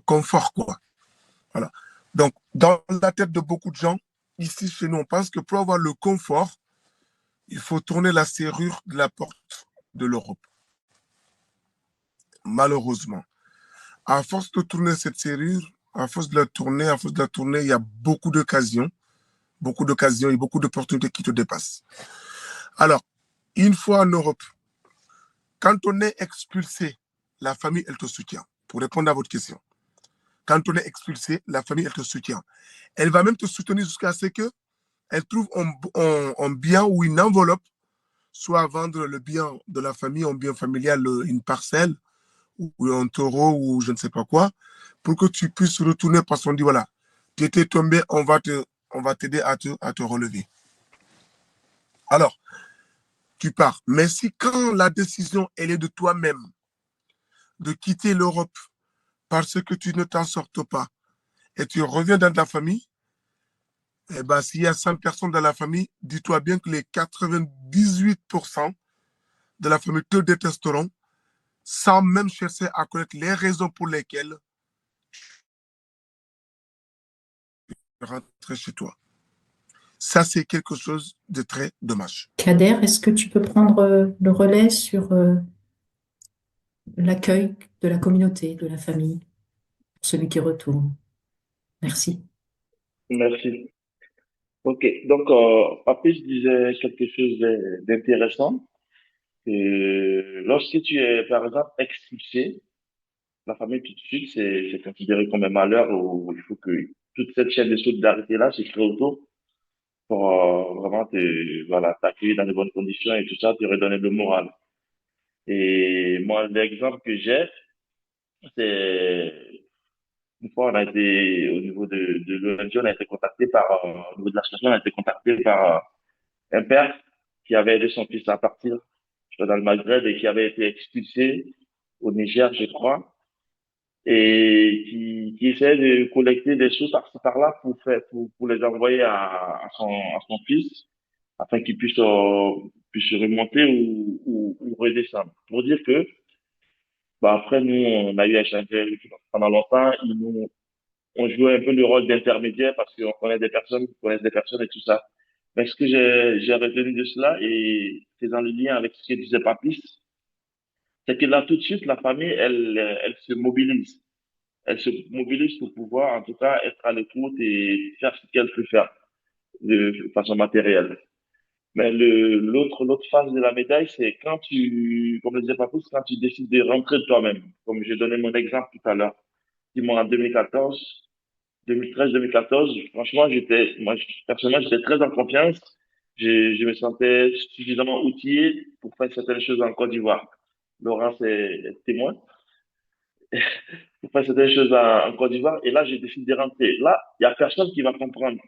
confort, quoi. Voilà. Donc, dans la tête de beaucoup de gens, ici chez nous, on pense que pour avoir le confort, il faut tourner la serrure de la porte de l'Europe. Malheureusement. À force de tourner cette serrure, à force de la tourner, il y a beaucoup d'occasions et beaucoup d'opportunités qui te dépassent. Alors, une fois en Europe, quand on est expulsé, la famille, elle te soutient. Pour répondre à votre question. Quand on est expulsé, la famille, elle te soutient. Elle va même te soutenir jusqu'à ce qu'elle trouve un bien ou une enveloppe, soit vendre le bien de la famille, un bien familial, une parcelle, ou un taureau, ou je ne sais pas quoi, pour que tu puisses retourner parce qu'on dit, voilà, tu étais tombé, on va t'aider à te relever. Alors, tu pars. Mais si quand la décision, elle est de toi-même, de quitter l'Europe parce que tu ne t'en sortes pas, et tu reviens dans ta famille, eh ben, s'il y a 100 personnes dans la famille, dis-toi bien que les 98% de la famille te détesteront sans même chercher à connaître les raisons pour lesquelles tu rentres chez toi. Ça, c'est quelque chose de très dommage. Kader, est-ce que tu peux prendre le relais sur l'accueil de la communauté, de la famille, celui qui retourne? Merci. Merci. Ok, donc Papy disait quelque chose d'intéressant. Lorsque tu es, par exemple, expulsé, la famille tout de suite, c'est considéré comme un malheur où il faut que toute cette chaîne de solidarité-là se crée autour pour vraiment voilà, t'accueillir dans de bonnes conditions et tout ça, te redonner le moral. Et moi, l'exemple que j'ai, c'est une fois, on a été au niveau de l'ONG, on a été contacté par, au niveau de l'association, on a été contacté par un père qui avait aidé son fils à partir dans le Maghreb et qui avait été expulsé au Niger, je crois, et qui essaie de collecter des sous par-ci par-là pour les envoyer à son fils afin qu'il puisse remonter ou redescendre. Pour dire que, bah, après, nous, on a eu à échanger avec eux pendant longtemps, on jouait un peu le rôle d'intermédiaire parce qu'on connaît des personnes qui connaissent des personnes et tout ça. Mais ce que j'ai retenu de cela et faisant le lien avec ce que disait Papis, c'est que là, tout de suite, la famille, elle se mobilise. Elle se mobilise pour pouvoir, en tout cas, être à l'écoute et faire ce qu'elle peut faire de façon matérielle. Mais l'autre face de la médaille, c'est quand comme le disait Papis, quand tu décides de rentrer de toi-même. Comme j'ai donné mon exemple tout à l'heure. Dis-moi, en 2014, 2013-2014, franchement, personnellement, j'étais très en confiance. Je me sentais suffisamment outillé pour faire certaines choses en Côte d'Ivoire. Laurence est témoin pour faire certaines choses en Côte d'Ivoire. Et là, j'ai décidé de rentrer. Là, il y a personne qui va comprendre.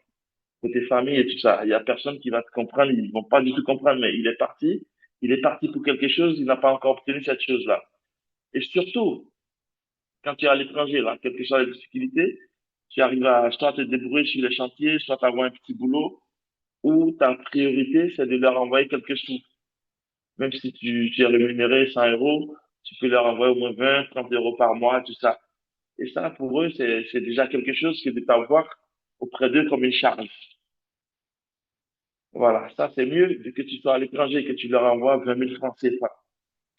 Côté famille et tout ça. Il y a personne qui va te comprendre. Ils vont pas du tout comprendre, mais il est parti. Il est parti pour quelque chose. Il n'a pas encore obtenu cette chose-là. Et surtout, quand tu es à l'étranger, là, quelles que soient les difficultés, tu arrives à soit te débrouiller sur les chantiers, soit avoir un petit boulot, où ta priorité, c'est de leur envoyer quelques sous. Même si tu es rémunéré 100 euros, tu peux leur envoyer au moins 20, 30 euros par mois, tout ça. Et ça, pour eux, c'est déjà quelque chose que de t'avoir auprès d'eux comme une charge. Voilà, ça, c'est mieux que tu sois à l'étranger, que tu leur envoies 20 000 francs CFA.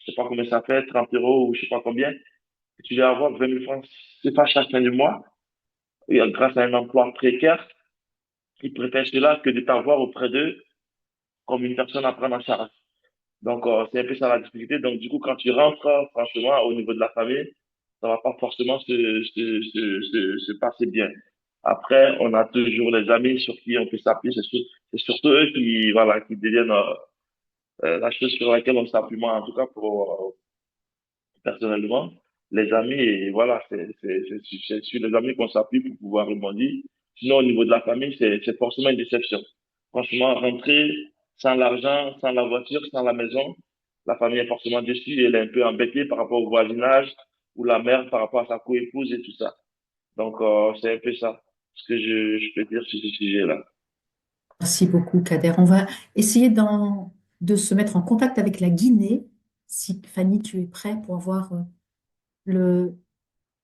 Je sais pas combien ça fait, 30 euros ou je sais pas combien, que tu leur envoies 20 000 francs CFA chaque fin du mois, et grâce à un emploi précaire, ils préfèrent cela que de t'avoir auprès d'eux comme une personne à prendre en charge. Donc, c'est un peu ça la difficulté. Donc, du coup, quand tu rentres, franchement, au niveau de la famille, ça va pas forcément se passer bien. Après, on a toujours les amis sur qui on peut s'appuyer. C'est surtout eux qui, voilà, qui deviennent la chose sur laquelle on s'appuie, moi, en tout cas, personnellement, les amis, et voilà, c'est sur les amis qu'on s'appuie pour pouvoir rebondir. Sinon, au niveau de la famille, c'est forcément une déception. Franchement, rentrer sans l'argent, sans la voiture, sans la maison, la famille est forcément déçue et elle est un peu embêtée par rapport au voisinage ou la mère par rapport à sa coépouse et tout ça. Donc, c'est un peu ça, ce que je peux dire sur ce sujet-là. Merci beaucoup, Kader. On va essayer de se mettre en contact avec la Guinée, si Fanny, tu es prêt pour avoir le,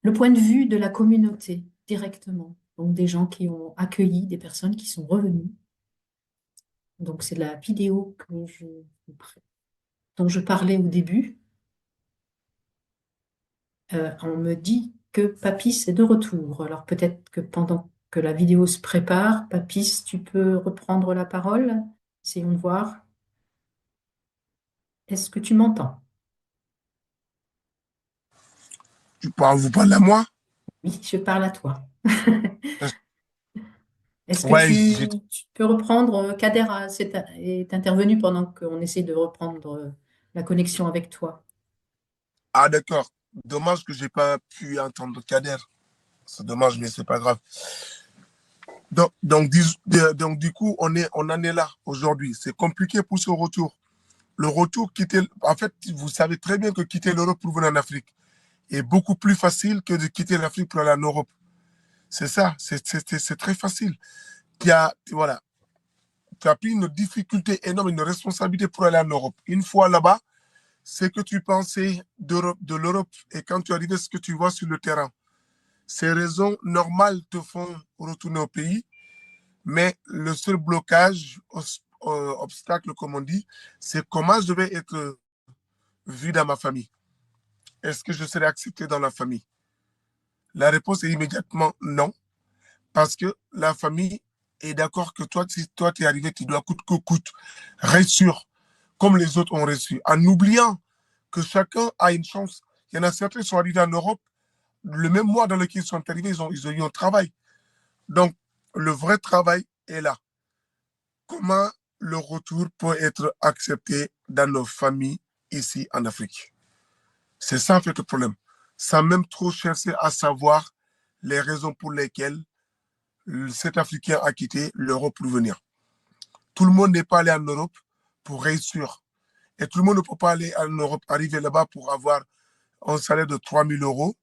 le point de vue de la communauté directement. Donc des gens qui ont accueilli des personnes qui sont revenues. Donc c'est la vidéo dont je parlais au début. On me dit que Papis est de retour. Alors peut-être que pendant que la vidéo se prépare, Papis, tu peux reprendre la parole. Essayons de voir. Est-ce que tu m'entends? Vous parlez à moi? Oui, je parle à toi. Est-ce que Ouais, tu peux reprendre? Kader est intervenu pendant qu'on essaie de reprendre la connexion avec toi. Ah, d'accord. Dommage que j'ai pas pu entendre Kader. C'est dommage, mais c'est pas grave. Donc, du coup, on en est là aujourd'hui. C'est compliqué pour ce retour. Le retour, en fait, vous savez très bien que quitter l'Europe pour venir en Afrique est beaucoup plus facile que de quitter l'Afrique pour aller en Europe. C'est ça, c'est très facile. Voilà, tu as pris une difficulté énorme, une responsabilité pour aller en Europe. Une fois là-bas, c'est que tu pensais de l'Europe et quand tu arrives, ce que tu vois sur le terrain. Ces raisons normales te font retourner au pays, mais le seul blocage, obstacle, comme on dit, c'est comment je vais être vu dans ma famille. Est-ce que je serai accepté dans la famille? La réponse est immédiatement non, parce que la famille est d'accord que toi, si toi tu es arrivé, tu dois coûte que coûte réussir comme les autres ont reçu, en oubliant que chacun a une chance. Il y en a certains qui sont arrivés en Europe, le même mois dans lequel ils sont arrivés, ils ont eu un travail. Donc, le vrai travail est là. Comment le retour peut être accepté dans nos familles ici en Afrique? C'est ça en fait le problème. Sans même trop chercher à savoir les raisons pour lesquelles cet Africain a quitté l'Europe pour venir. Tout le monde n'est pas allé en Europe pour réussir. Et tout le monde ne peut pas aller en Europe, arriver là-bas pour avoir un salaire de 3 000 euros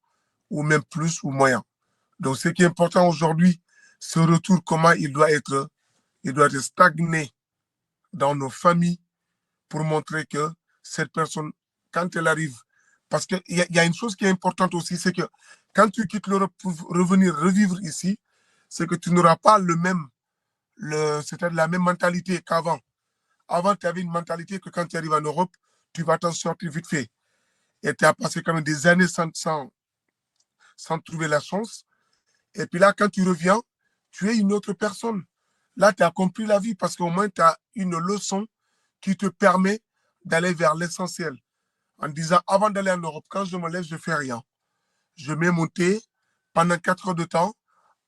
ou même plus ou moyen. Donc, ce qui est important aujourd'hui, ce retour, comment il doit être stagné dans nos familles pour montrer que cette personne, quand elle arrive, parce qu'il y a une chose qui est importante aussi, c'est que quand tu quittes l'Europe pour revenir revivre ici, c'est que tu n'auras pas c'est-à-dire la même mentalité qu'avant. Avant, tu avais une mentalité que quand tu arrives en Europe, tu vas t'en sortir vite fait. Et tu as passé quand même des années sans trouver la chance. Et puis là, quand tu reviens, tu es une autre personne. Là, tu as compris la vie parce qu'au moins, tu as une leçon qui te permet d'aller vers l'essentiel. En disant, avant d'aller en Europe, quand je me lève, je ne fais rien. Je mets mon thé pendant 4 heures de temps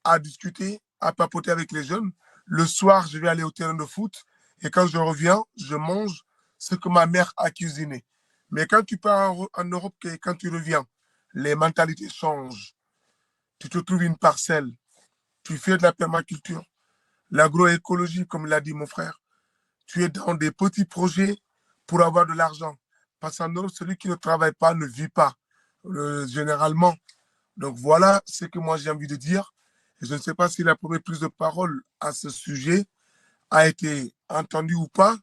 à discuter, à papoter avec les jeunes. Le soir, je vais aller au terrain de foot. Et quand je reviens, je mange ce que ma mère a cuisiné. Mais quand tu pars en Europe et quand tu reviens, les mentalités changent. Tu te trouves une parcelle. Tu fais de la permaculture. L'agroécologie, comme l'a dit mon frère. Tu es dans des petits projets pour avoir de l'argent. Parce qu'en Europe, celui qui ne travaille pas ne vit pas, généralement. Donc voilà ce que moi j'ai envie de dire. Et je ne sais pas si la première prise de parole à ce sujet a été entendue ou pas.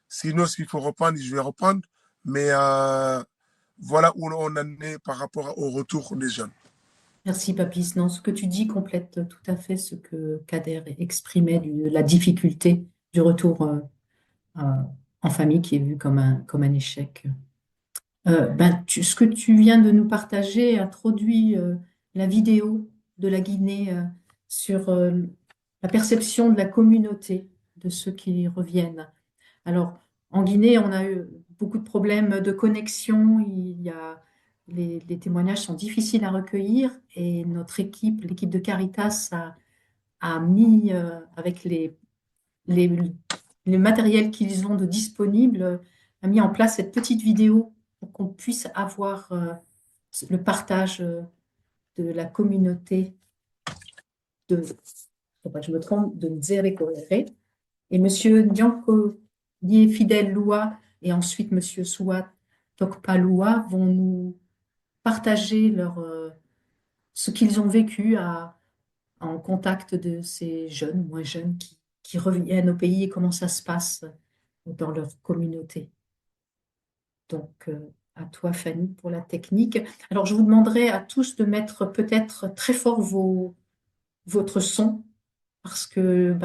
Sinon, s'il faut reprendre, je vais reprendre. Mais voilà où on en est par rapport au retour des jeunes. Merci, Papis. Non, ce que tu dis complète tout à fait ce que Kader exprimait de la difficulté du retour en famille qui est vu comme un échec. Ce que tu viens de nous partager introduit la vidéo de la Guinée sur la perception de la communauté de ceux qui reviennent. Alors, en Guinée, on a eu beaucoup de problèmes de connexion. Les témoignages sont difficiles à recueillir et notre équipe, l'équipe de Caritas, a mis avec les, les matériels qu'ils ont de disponibles, a mis en place cette petite vidéo pour qu'on puisse avoir le partage de la communauté de, faut pas que je me trompe, de Nzérékoréré. Et Monsieur Nyanko Fidel Loua et ensuite Monsieur Souat Tokpa Loua vont nous partager ce qu'ils ont vécu en contact de ces jeunes, moins jeunes, qui reviennent au pays et comment ça se passe dans leur communauté. Donc, à toi, Fanny, pour la technique. Alors, je vous demanderai à tous de mettre peut-être très fort votre son, parce que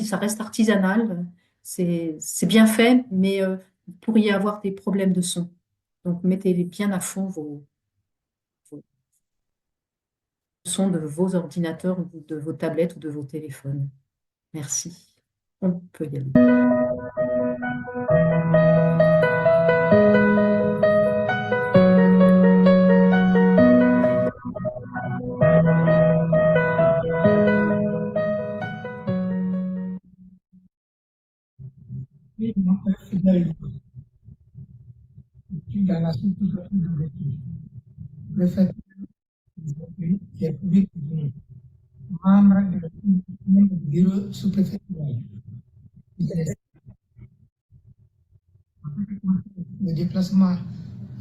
ça reste artisanal, c'est bien fait, mais vous pourriez avoir des problèmes de son. Donc, mettez bien à fond vos sons de vos ordinateurs ou de vos tablettes ou de vos téléphones. Merci. On peut y aller. Dans la société de vécu. Le fait qui est public, membre du bureau sous-préfectoral. Le déplacement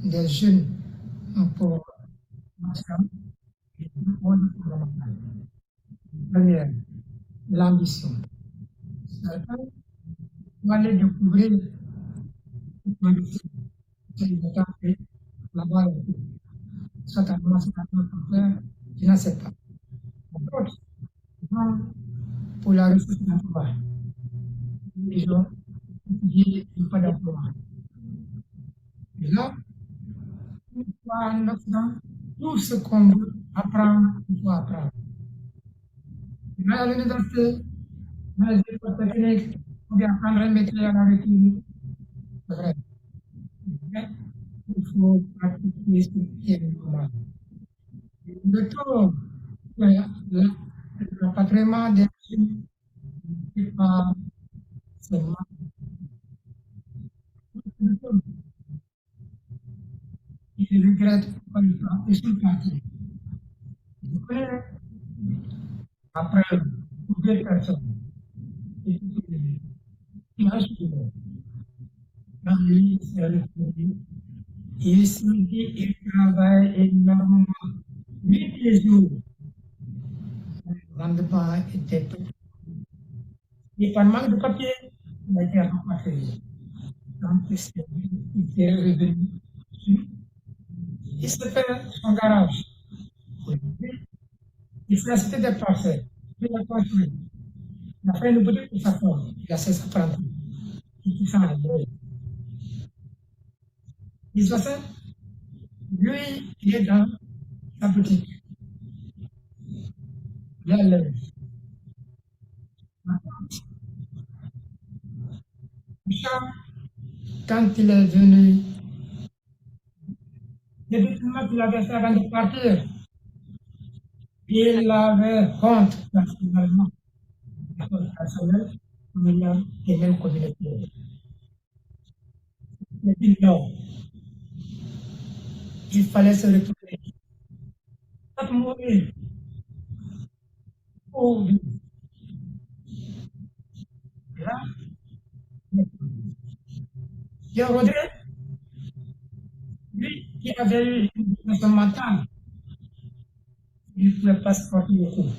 des jeunes pour première, l'ambition. Certains vont aller découvrir là-bas, soit à commencer à faire, je ne sais pas. D'autres vont pour la recherche d'emploi. Ils ont étudié le pas d'emploi. Et là, une fois en Occident, tout ce qu'on veut apprendre, il faut apprendre. Mais à l'université, dans les écoles techniques, on vient apprendre un métier à la République. C'est vrai. Mais il faut pratiquer ce qui est normal. Le taux, le patrimoine des jeunes, c'est pas seulement. Je regrette pas le temps, ils sont partis. Je connais après deux personnes qui ont suivi. Dans lui, c'est le produit. Il se dit, il travaille énormément. 8 jours. Le rendement était tout. Et par manque de papier, il a été rapatrié. Donc, il est revenu. Il se fait son garage. Il s'est acheté des parcelles. Il a construit. Il a fait une boutique pour sa femme. Il a fait sa prendre. Il s'en a donné. Il se fait. Lui, il est dans sa boutique. Il a l'air. Quand il est venu, les documents qu'il avait fait avant de partir, il avait honte personnellement. Personnel, millions et même communautaire. Il dit non. Il fallait se retourner. Pas mourir. Oh, oui. Là, il y a Rodrigue, lui qui avait eu une dépression mentale, il ne pouvait pas supporter le coup.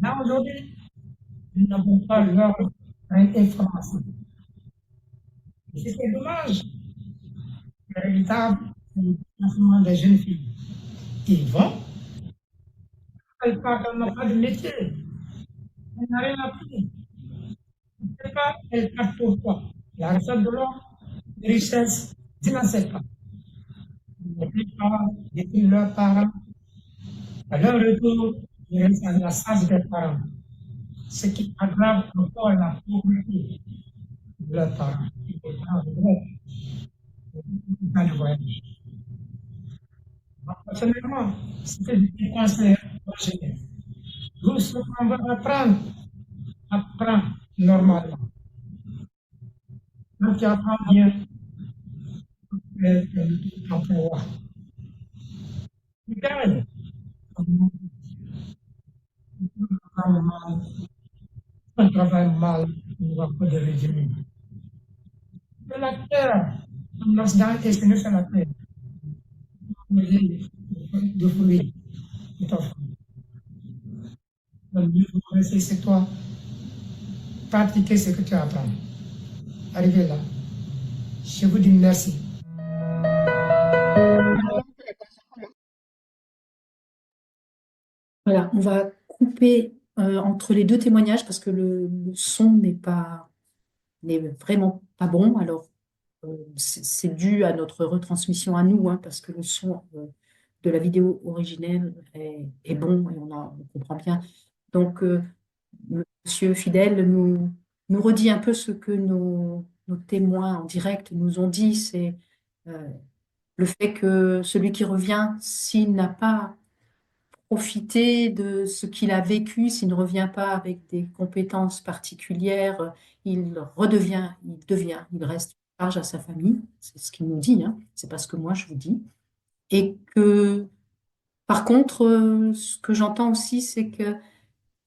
Là, aujourd'hui, nous n'avons pas leur information. C'est dommage. Le résultat, c'est le financement des jeunes filles. Ils vont, elles partent, elles n'ont pas de métier. Elles n'ont rien appris. Je ne sais pas, elles partent pourquoi. La recherche de l'or, de richesse, je n'en sais pas. La plupart, depuis leurs parents, à leur retour, ils restent à la charge des parents. Ce qui aggrave encore la pauvreté de leurs parents. Les parents regrettent dans le voyage. Personnellement, ce que je conseille aux jeunes, tout ce qu'on va apprendre, apprends normalement. Donc, tu apprends bien l'emploi. Tu gagnes. On travaille mal, on n'a pas de revenus. De la terre, on lance dans et c'est nous sur la terre. De fruits, de ton fruit. Le mieux pour progresser, c'est toi. Pratiquer ce que tu apprends. Arrivez là. Je vous dis merci. Voilà, on va couper entre les deux témoignages parce que le son n'est vraiment pas bon. Alors, c'est dû à notre retransmission à nous, hein, parce que le son de la vidéo originelle est bon et on comprend bien. Donc, Monsieur Fidèle nous redit un peu ce que nos témoins en direct nous ont dit. C'est le fait que celui qui revient, s'il n'a pas profiter de ce qu'il a vécu, s'il ne revient pas avec des compétences particulières, il reste une charge à sa famille. C'est ce qu'il nous dit, hein. C'est pas ce que moi je vous dis. Et que, par contre, ce que j'entends aussi, c'est que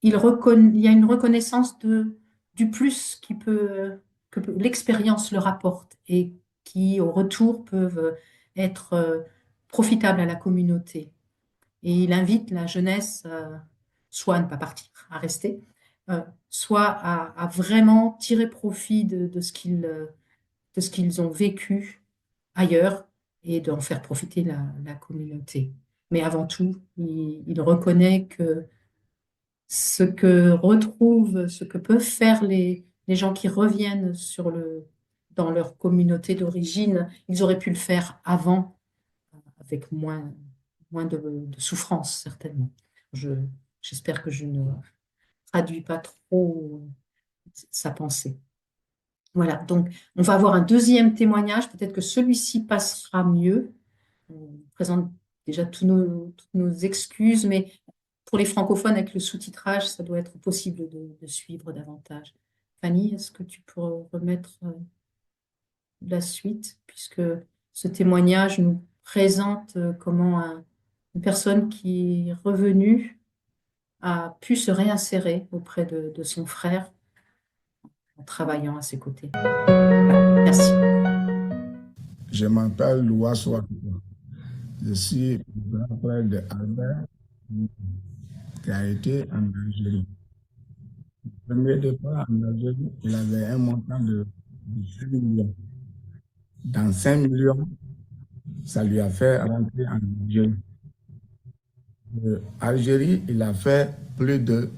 il y a une reconnaissance du plus que l'expérience leur apporte et qui, au retour, peuvent être profitables à la communauté. Et il invite la jeunesse soit à ne pas partir, à rester, soit à vraiment tirer profit de ce qu'ils ont vécu ailleurs et d'en faire profiter la communauté. Mais avant tout, il reconnaît que ce que peuvent faire les gens qui reviennent dans leur communauté d'origine, ils auraient pu le faire avant, avec moins de souffrance, certainement. Je, j'espère que je ne traduis pas trop sa pensée. Voilà, donc on va avoir un deuxième témoignage, peut-être que celui-ci passera mieux. On présente déjà toutes nos excuses, mais pour les francophones, avec le sous-titrage, ça doit être possible de suivre davantage. Fanny, est-ce que tu peux remettre la suite, puisque ce témoignage nous présente comment une personne qui est revenue a pu se réinsérer auprès de son frère en travaillant à ses côtés. Voilà, merci. Je m'appelle Louas Ouattara. Je suis le grand frère de Albert qui a été en Algérie. Le premier départ en Algérie, il avait un montant de 18 millions. Dans 5 millions, ça lui a fait rentrer en Algérie. Algérie, il a fait plus de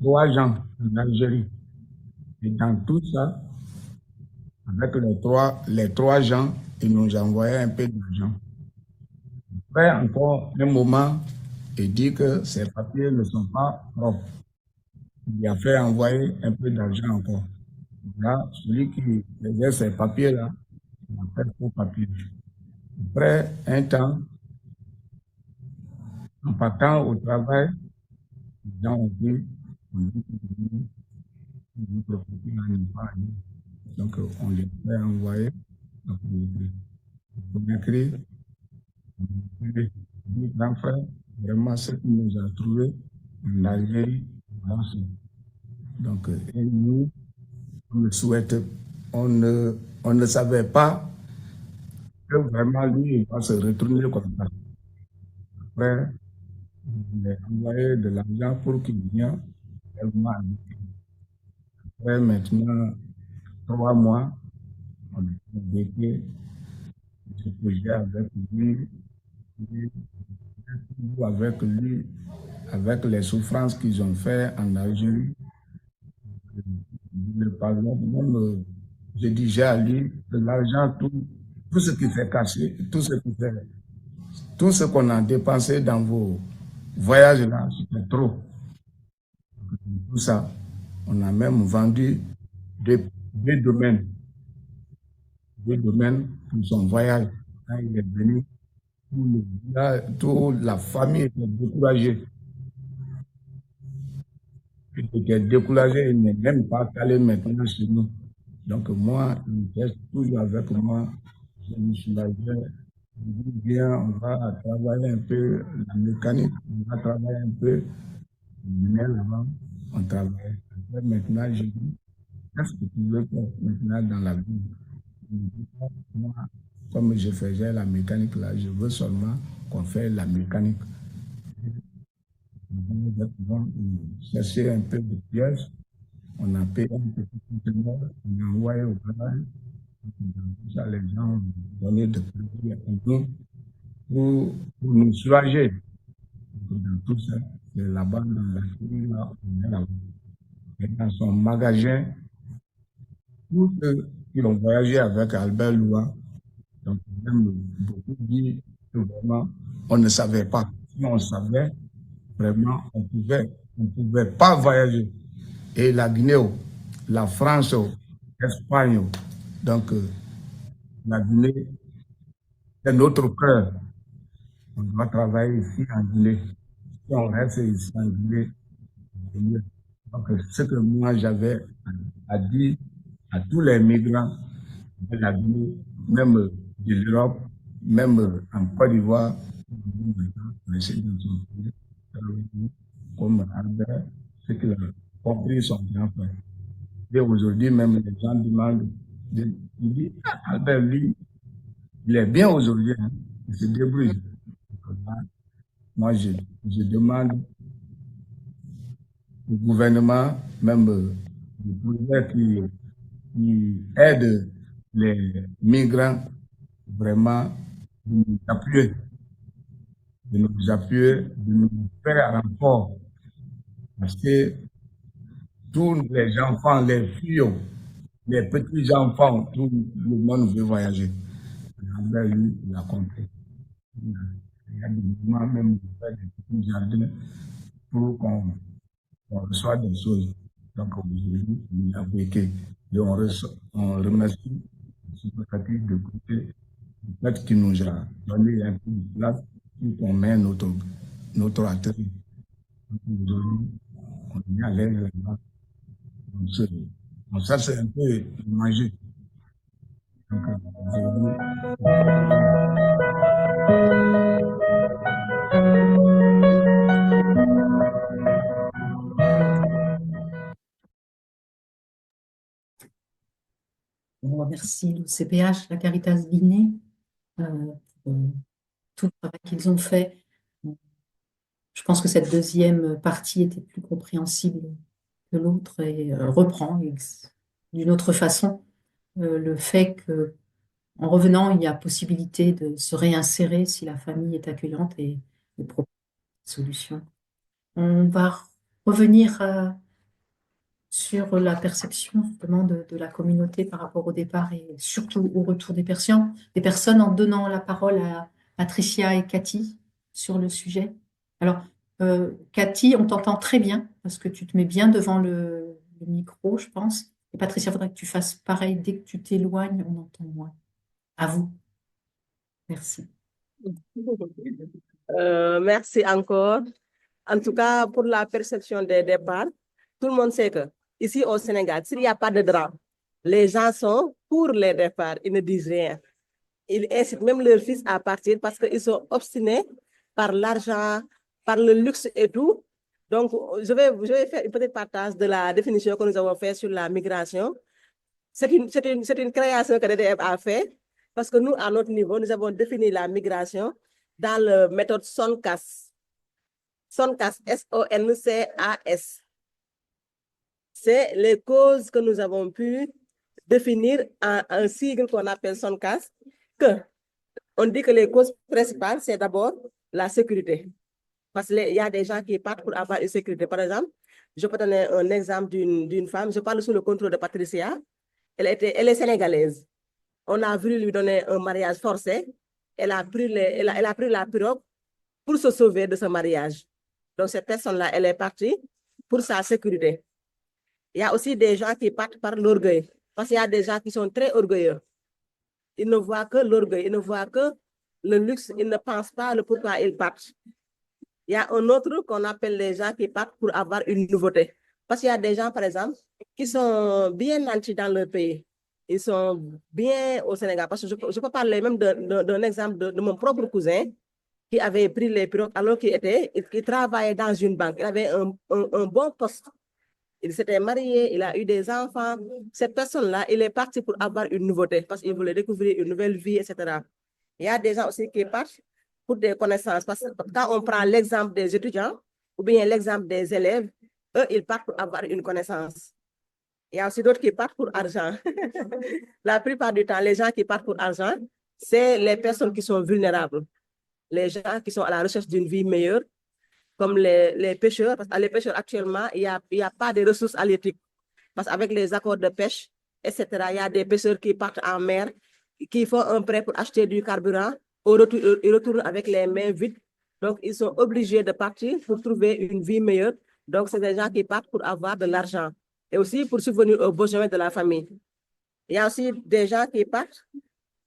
3 ans en Algérie. Et dans tout ça, avec les trois gens, il nous envoyait un peu d'argent. Après, encore un moment, il dit que ses papiers ne sont pas propres. Il a fait envoyer un peu d'argent encore. Là, celui qui faisait ces papiers-là, il a fait faux papiers. Après un temps, en partant au travail, les gens ont dit que notre papier n'est pas allé. Donc, on les fait envoyer. Donc, on écrit, dit, grand frère, vraiment ce qui nous a trouvé en Algérie, donc, et nous, on ne souhaite, on ne savait pas que vraiment lui, il va se retourner comme ça. Après, il a envoyé de l'argent pour qu'il vienne vraiment habiter. Après, maintenant, 3 mois, on a vécu ce projet avec lui, avec les souffrances qu'ils ont fait en Algérie. Le parlement, même, je disais à lui que l'argent, tout ce qui s'est caché, tout ce qu'on a dépensé dans vos voyages là, c'était trop. Tout ça, on a même vendu deux domaines pour son voyage. Quand il est venu, toute la famille était découragée. Il était découragé, il n'est même pas allé maintenant chez nous. Donc moi, il reste toujours avec moi. Je me suis dit, bien, on va travailler un peu la mécanique, on va travailler un peu. Mais avant, on travaille. Après, maintenant, je dis, qu'est-ce que tu veux faire maintenant dans la vie? Moi, comme je faisais la mécanique là, je veux seulement qu'on fasse la mécanique. On a cherché un peu de pièces, on a payé un petit conteneur, on a envoyé au travail. Ça, les gens ont donné de crédit pour nous soulager. Dans tout ça, c'est là-bas, dans la ville, là, on est là-bas. Et dans son magasin, tous ceux qui ont voyagé avec Albert Loua, donc même beaucoup dit que vraiment, on ne savait pas. Si on savait, vraiment, on pouvait pas voyager. Et la Guinée, la France, l'Espagne, donc la Guinée, c'est notre cœur. On doit travailler ici en Guinée. Si on reste ici en Guinée, donc ce que moi j'avais à dire à tous les migrants de la Guinée, même de l'Europe, même en Côte d'Ivoire, comme Albert, ce qu'il a compris son grand frère. Et aujourd'hui, même les gens demandent, il dit, Albert, lui, il est bien aujourd'hui, hein, il se débrouille. Moi, je demande au gouvernement, même le gouvernement qui aide les migrants vraiment de nous appuyer, de nous faire un rapport. Parce que tous les enfants, les filles, les petits enfants, tout le monde veut voyager. Lui, il a compris. Il y a des moments même de faire des petits jardins pour qu'on reçoive des choses. Donc aujourd'hui, il a appliqué. Et on remercie le Catif de côté du fait qu'il nous a donné un peu de place pour qu'on mette notre atelier. Aujourd'hui, on est à l'aise là-bas. Donc ça, c'est un peu magique. Donc, On remercie le CPH, la Caritas Guinée, pour tout le travail qu'ils ont fait. Je pense que cette deuxième partie était plus compréhensible que l'autre et reprend d'une autre façon le fait que, en revenant, il y a possibilité de se réinsérer si la famille est accueillante et propose des solutions. On va revenir sur la perception justement de la communauté par rapport au départ et surtout au retour des personnes en donnant la parole à Patricia et Cathy sur le sujet. Alors, Cathy, on t'entend très bien parce que tu te mets bien devant le micro, je pense. Et Patricia, il faudrait que tu fasses pareil. Dès que tu t'éloignes, on entend moins. À vous. Merci. Merci encore. En tout cas, pour la perception des départs, tout le monde sait que ici au Sénégal, s'il n'y a pas de drame, les gens sont pour les départs, ils ne disent rien. Ils incitent même leurs fils à partir parce qu'ils sont obstinés par l'argent, par le luxe et tout. Donc, je vais faire une petite partage de la définition que nous avons faite sur la migration. C'est une création que DDM a fait parce que nous, à notre niveau, nous avons défini la migration dans la méthode SONCAS. SONCAS, S-O-N-C-A-S. C'est les causes que nous avons pu définir en un sigle qu'on appelle SONCAS, on dit que les causes principales, c'est d'abord la sécurité. Parce qu'il y a des gens qui partent pour avoir une sécurité. Par exemple, je peux donner un exemple d'une femme, je parle sous le contrôle de Patricia, elle est sénégalaise. On a voulu lui donner un mariage forcé, elle a pris la pirogue pour se sauver de ce mariage. Donc cette personne-là, elle est partie pour sa sécurité. Il y a aussi des gens qui partent par l'orgueil, parce qu'il y a des gens qui sont très orgueilleux. Ils ne voient que l'orgueil, ils ne voient que le luxe, ils ne pensent pas le pourquoi ils partent. Il y a un autre qu'on appelle les gens qui partent pour avoir une nouveauté. Parce qu'il y a des gens, par exemple, qui sont bien nantis dans leur pays. Ils sont bien au Sénégal. Parce que je peux parler même d'un exemple de mon propre cousin qui avait pris les pirogues alors qu'il travaillait dans une banque. Il avait un bon poste. Il s'était marié, il a eu des enfants. Cette personne-là, il est parti pour avoir une nouveauté parce qu'il voulait découvrir une nouvelle vie, etc. Il y a des gens aussi qui partent pour des connaissances. Parce que quand on prend l'exemple des étudiants ou bien l'exemple des élèves, eux, ils partent pour avoir une connaissance. Il y a aussi d'autres qui partent pour argent. La plupart du temps, les gens qui partent pour argent, c'est les personnes qui sont vulnérables. Les gens qui sont à la recherche d'une vie meilleure, comme les pêcheurs, parce que les pêcheurs actuellement, il n'y a pas de ressources halieutiques. Parce qu'avec les accords de pêche, etc., il y a des pêcheurs qui partent en mer, qui font un prêt pour acheter du carburant, ils retournent avec les mains vides. Donc, ils sont obligés de partir pour trouver une vie meilleure. Donc, c'est des gens qui partent pour avoir de l'argent et aussi pour subvenir aux besoins de la famille. Il y a aussi des gens qui partent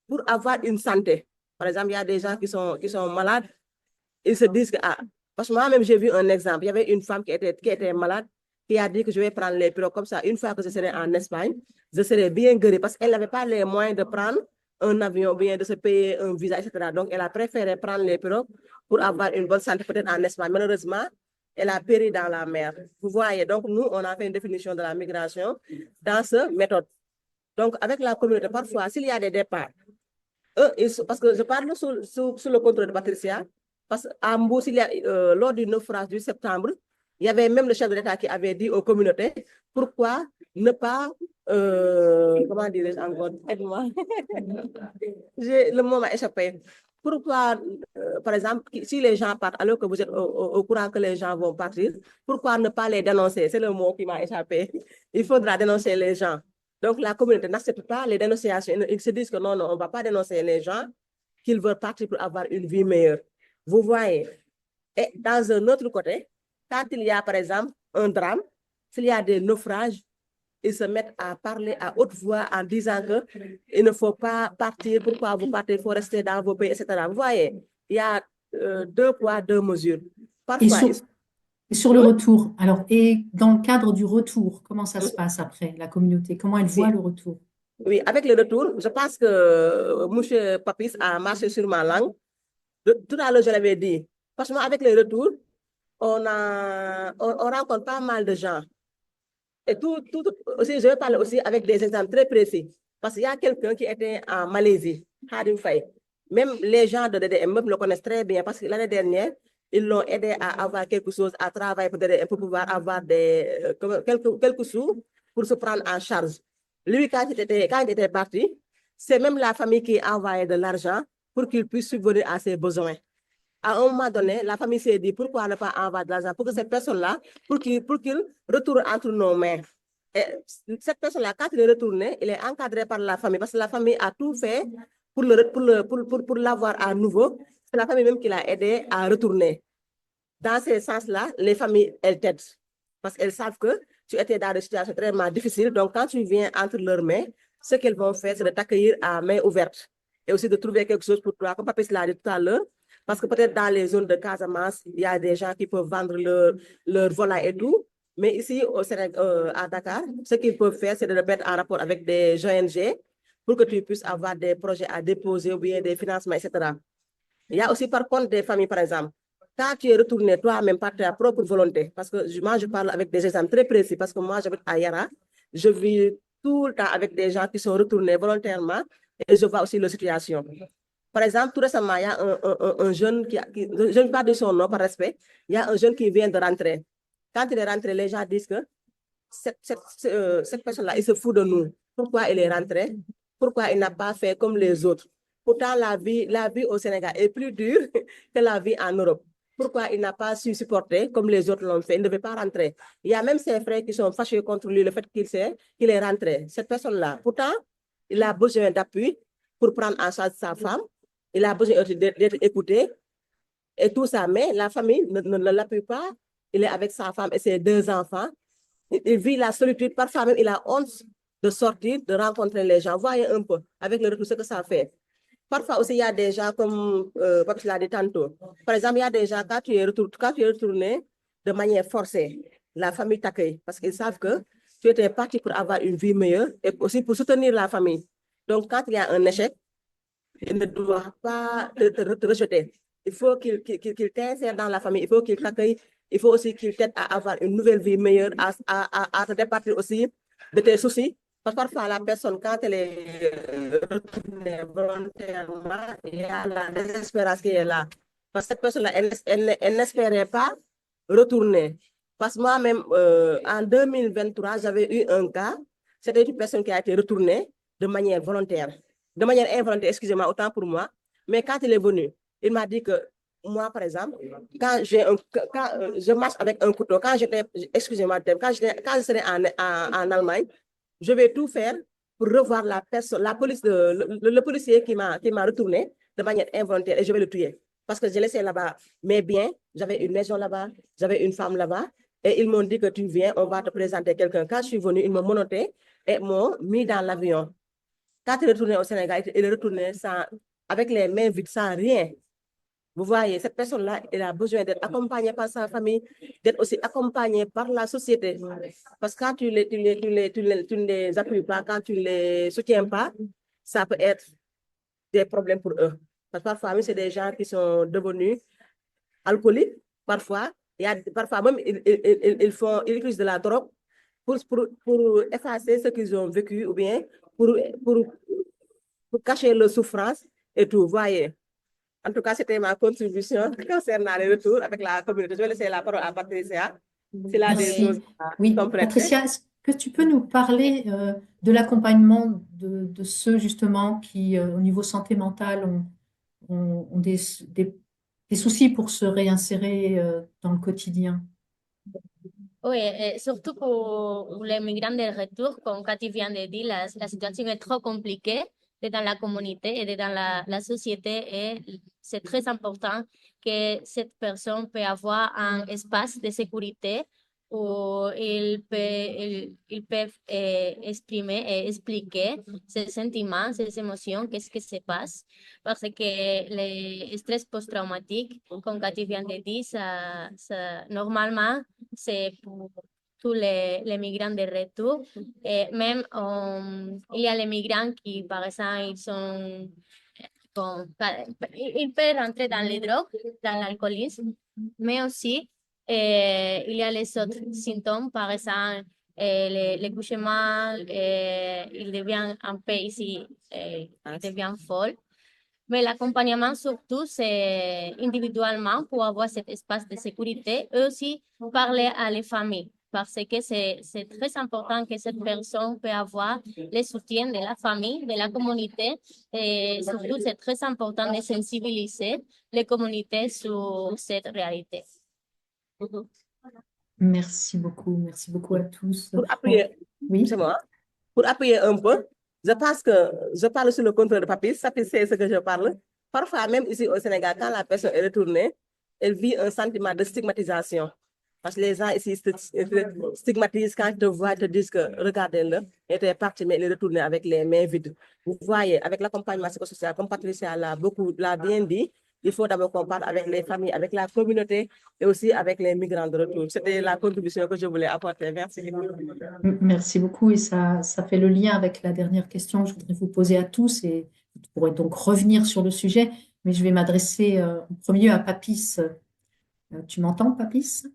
pour avoir une santé. Par exemple, il y a des gens qui sont malades. Ils se disent que, parce que moi-même, j'ai vu un exemple. Il y avait une femme qui était malade, qui a dit que je vais prendre les pirogues comme ça. Une fois que je serai en Espagne, je serai bien guérie parce qu'elle n'avait pas les moyens de prendre un avion, bien de se payer un visa, etc. Donc, elle a préféré prendre les pirogues pour avoir une bonne santé peut-être en Espagne. Malheureusement, elle a péri dans la mer. Vous voyez, donc nous, on a fait une définition de la migration dans cette méthode. Donc, avec la communauté, parfois, s'il y a des départs, parce que je parle sous le contrôle de Patricia, parce qu'à Mbou, lors du naufrage du septembre, il y avait même le chef de l'État qui avait dit aux communautés, pourquoi ne pas, comment dirais-je encore, aide-moi, le mot m'a échappé. Pourquoi, par exemple, si les gens partent, alors que vous êtes au courant que les gens vont partir, pourquoi ne pas les dénoncer? C'est le mot qui m'a échappé. Il faudra dénoncer les gens. Donc, la communauté n'accepte pas les dénonciations. Ils se disent que non, on ne va pas dénoncer les gens, qu'ils veulent partir pour avoir une vie meilleure. Vous voyez. Et dans un autre côté, quand il y a, par exemple, un drame, s'il y a des naufrages, ils se mettent à parler à haute voix en disant qu'il ne faut pas partir, pourquoi vous partez, il faut rester dans vos pays, etc. Vous voyez, il y a deux poids, deux mesures. Parfois, et sur le retour, alors, et dans le cadre du retour, comment ça se passe après, la communauté? Comment elle voit le retour? Oui, avec le retour, je pense que M. Papis a marché sur ma langue. Tout à l'heure, je l'avais dit. Franchement, avec le retour, on rencontre pas mal de gens. Et aussi, je vais parler aussi avec des exemples très précis. Parce qu'il y a quelqu'un qui était en Malaisie, Hadim Faye. Même les gens de DDM le connaissent très bien parce que l'année dernière, ils l'ont aidé à avoir quelque chose, à travailler pour pouvoir avoir quelques sous pour se prendre en charge. Lui, quand il était parti, c'est même la famille qui a envoyé de l'argent pour qu'il puisse subvenir à ses besoins. À un moment donné, la famille s'est dit pourquoi ne pas envoyer de l'argent pour que cette personne-là, pour qu'il retourne entre nos mains. Et cette personne-là, quand il est retourné, il est encadré par la famille parce que la famille a tout fait pour l'avoir à nouveau. C'est la famille même qui l'a aidé à retourner. Dans ce sens-là, les familles, elles t'aident parce qu'elles savent que tu étais dans des situations très difficiles. Donc, quand tu viens entre leurs mains, ce qu'elles vont faire, c'est de t'accueillir à main ouverte et aussi de trouver quelque chose pour toi, comme Papis l'a dit tout à l'heure. Parce que peut-être dans les zones de Casamance, il y a des gens qui peuvent vendre leur volaille et tout. Mais ici, au Sénégal, à Dakar, ce qu'ils peuvent faire, c'est de le mettre en rapport avec des ONG pour que tu puisses avoir des projets à déposer ou bien des financements, etc. Il y a aussi par contre des familles, par exemple. Quand tu es retourné toi-même par ta propre volonté, parce que moi, je parle avec des exemples très précis, parce que moi, j'habite à Yara, je vis tout le temps avec des gens qui sont retournés volontairement et je vois aussi leur situation. Par exemple, tout récemment, il y a un jeune je ne parle de son nom par respect, il y a un jeune qui vient de rentrer. Quand il est rentré, les gens disent que cette personne-là, il se fout de nous. Pourquoi il est rentré? Pourquoi il n'a pas fait comme les autres? Pourtant, la vie au Sénégal est plus dure que la vie en Europe. Pourquoi il n'a pas su supporter comme les autres l'ont fait? Il ne devait pas rentrer. Il y a même ses frères qui sont fâchés contre lui, le fait qu'il est rentré. Cette personne-là, pourtant, il a besoin d'appui pour prendre en charge sa femme. Il a besoin d'être écouté et tout ça, mais la famille ne l'appuie pas. Il est avec sa femme et ses 2 enfants. Il vit la solitude. Parfois même, il a honte de sortir, de rencontrer les gens. Voyez un peu avec le retour ce que ça fait. Parfois aussi, il y a des gens comme Papis l'a dit tantôt. Par exemple, il y a des gens, quand tu es retourné de manière forcée, la famille t'accueille parce qu'ils savent que tu étais parti pour avoir une vie meilleure et aussi pour soutenir la famille. Donc, quand il y a un échec, il ne doit pas te rejeter. Il faut qu'il t'insère dans la famille, il faut qu'il t'accueille, il faut aussi qu'il t'aide à avoir une nouvelle vie meilleure, à te départir aussi de tes soucis. Parce que parfois, la personne, quand elle est retournée volontairement, il y a la désespérance qui est là. Parce que cette personne-là, elle n'espérait pas retourner. Parce que moi-même, en 2023, j'avais eu un cas, c'était une personne qui a été retournée de manière volontaire. De manière involontaire, excusez-moi, autant pour moi. Mais quand il est venu, il m'a dit que moi, par exemple, quand je marche avec un couteau, excusez-moi, quand je serai en Allemagne, je vais tout faire pour revoir la personne, la police, le policier qui m'a retourné de manière involontaire et je vais le tuer. Parce que j'ai laissé là-bas mes biens, j'avais une maison là-bas, j'avais une femme là-bas et ils m'ont dit que tu viens, on va te présenter quelqu'un. Quand je suis venue, ils m'ont menotté et m'ont mis dans l'avion. Quand il est retourné au Sénégal, il est retourné avec les mains vides, sans rien. Vous voyez, cette personne-là, elle a besoin d'être accompagnée par sa famille, d'être aussi accompagnée par la société. Parce que quand tu ne les appuies pas, quand tu ne les soutiens pas, ça peut être des problèmes pour eux. Parce que parfois, c'est des gens qui sont devenus alcooliques. Parfois, parfois même, ils utilisent de la drogue pour effacer ce qu'ils ont vécu ou bien pour cacher leur souffrance et tout. Voyez. En tout cas, c'était ma contribution concernant les retours avec la communauté. Je vais laisser la parole à Patricia. C'est là des choses Oui, Patricia, est-ce que tu peux nous parler de l'accompagnement de ceux justement qui, au niveau santé mentale, ont des soucis pour se réinsérer dans le quotidien? Oui, surtout pour les migrants de retour, comme Cathy vient de dire, la situation est trop compliquée dans la communauté et dans la société et c'est très important que cette personne peut avoir un espace de sécurité où ils peuvent exprimer et expliquer ses sentiments, ses émotions, qu'est-ce qui se passe. Parce que le stress post-traumatique, comme Cathy vient de dire, normalement, c'est pour tous les migrants de retour. Et même, il y a les migrants qui, par exemple, ils peuvent rentrer dans les drogues, dans l'alcoolisme, mais aussi, il y a les autres symptômes, par exemple, les couchements, il devient un peu ici, il devient folle. Mais l'accompagnement, surtout, c'est individuellement pour avoir cet espace de sécurité et aussi parler à les familles. Parce que c'est très important que cette personne peut avoir le soutien de la famille, de la communauté. Et surtout, c'est très important de sensibiliser les communautés sur cette réalité. Merci beaucoup à tous. Pour appuyer, oui. Pour appuyer un peu, je pense que je parle sur le contraire de Papis. Papis sait ce que je parle. Parfois, même ici au Sénégal, quand la personne est retournée, elle vit un sentiment de stigmatisation. Parce que les gens ici stigmatisent quand ils te voient, ils te disent que regardez-le, il était parti, mais il est retourné avec les mains vides. Vous voyez, avec l'accompagnement psychosocial, comme Patricia l'a bien dit, il faut d'abord qu'on parle avec les familles, avec la communauté et aussi avec les migrants de retour. C'était la contribution que je voulais apporter. Merci. Merci beaucoup et ça fait le lien avec la dernière question que je voudrais vous poser à tous et vous pourrez donc revenir sur le sujet, mais je vais m'adresser en premier lieu à Papis. Tu m'entends, Papis?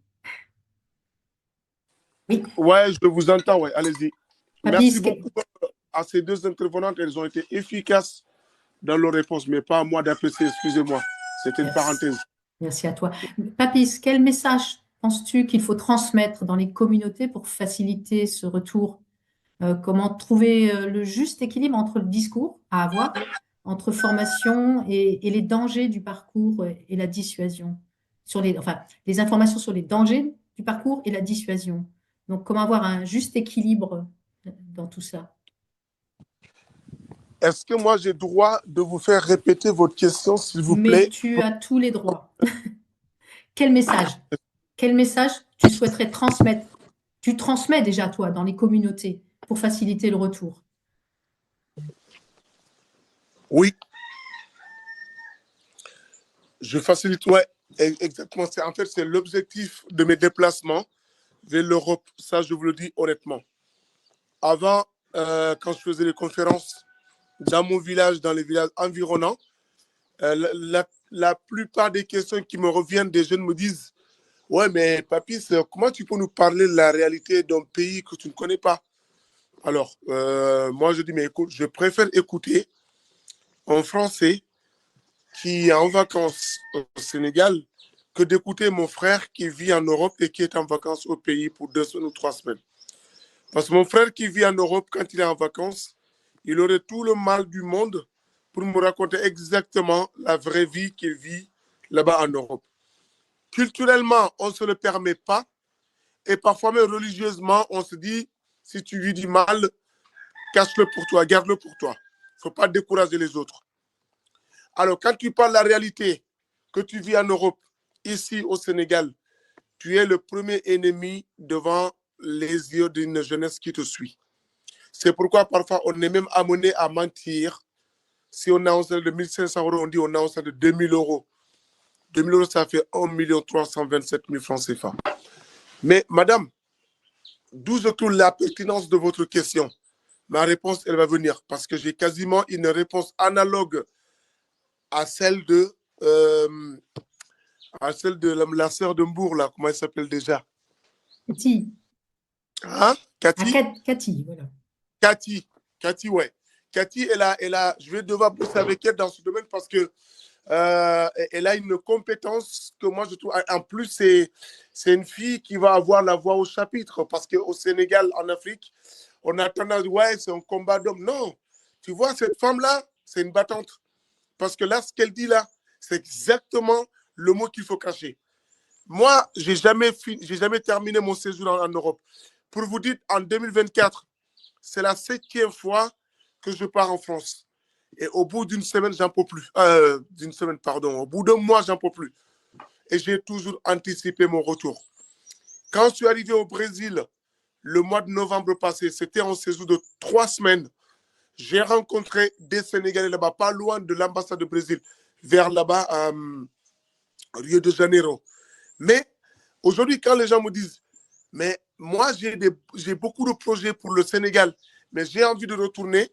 Oui. Ouais, je vous entends, ouais, allez-y. Merci beaucoup à ces deux intervenantes, elles ont été efficaces dans leurs réponses, mais pas à moi d'apprécier, excusez-moi. C'était une parenthèse. Merci à toi. Papis, quel message penses-tu qu'il faut transmettre dans les communautés pour faciliter ce retour? Comment trouver le juste équilibre entre le discours à avoir, entre formation et les dangers du parcours et la dissuasion, les informations sur les dangers du parcours et la dissuasion. Donc, comment avoir un juste équilibre dans tout ça? Est-ce que moi, j'ai droit de vous faire répéter votre question, s'il vous plaît? Mais tu as tous les droits. Quel message tu souhaiterais transmettre? Tu transmets déjà, toi, dans les communautés pour faciliter le retour? Oui. Je facilite, ouais, exactement. En fait, c'est l'objectif de mes déplacements vers l'Europe. Ça, je vous le dis honnêtement. Avant, quand je faisais les conférences dans mon village, dans les villages environnants, la plupart des questions qui me reviennent, des jeunes me disent « Ouais, mais Papis, comment tu peux nous parler de la réalité d'un pays que tu ne connais pas ?» Alors, moi, je dis « Mais écoute, je préfère écouter un Français qui est en vacances au Sénégal que d'écouter mon frère qui vit en Europe et qui est en vacances au pays pour 2 semaines ou 3 semaines. » Parce que mon frère qui vit en Europe, quand il est en vacances, il aurait tout le mal du monde pour me raconter exactement la vraie vie qu'il vit là-bas en Europe. Culturellement, on ne se le permet pas. Et parfois même religieusement, on se dit, si tu vis du mal, cache-le pour toi, garde-le pour toi. Il ne faut pas décourager les autres. Alors, quand tu parles de la réalité que tu vis en Europe, ici au Sénégal, tu es le premier ennemi devant les yeux d'une jeunesse qui te suit. C'est pourquoi parfois on est même amené à mentir. Si on a un salaire de 1 500 €, on dit on a un salaire de 2 000 €. 2 000 €, ça fait 1 327 000 francs CFA. Mais madame, d'où se trouve la pertinence de votre question? Ma réponse, elle va venir parce que j'ai quasiment une réponse analogue à celle de la sœur de Mbourg, là. Comment elle s'appelle déjà? Cathy. Hein? Cathy? Cathy, voilà. Cathy, ouais. Cathy, je vais devoir bosser avec elle dans ce domaine parce que elle a une compétence que moi je trouve. En plus, c'est une fille qui va avoir la voix au chapitre parce qu'au Sénégal, en Afrique, on a tendance à dire ouais, c'est un combat d'hommes. Non, tu vois, cette femme-là, c'est une battante. Parce que là, ce qu'elle dit là, c'est exactement le mot qu'il faut cacher. Moi, j'ai jamais terminé mon séjour en Europe. Pour vous dire, en 2024, c'est la 7e fois que je pars en France. Et au bout d'une semaine, j'en peux plus. D'une semaine, pardon. Au bout d'un mois, j'en peux plus. Et j'ai toujours anticipé mon retour. Quand je suis arrivé au Brésil, le mois de novembre passé, c'était un séjour de 3 semaines. J'ai rencontré des Sénégalais là-bas, pas loin de l'ambassade du Brésil, vers là-bas, à Rio de Janeiro. Mais aujourd'hui, quand les gens me disent, mais moi, j'ai beaucoup de projets pour le Sénégal, mais j'ai envie de retourner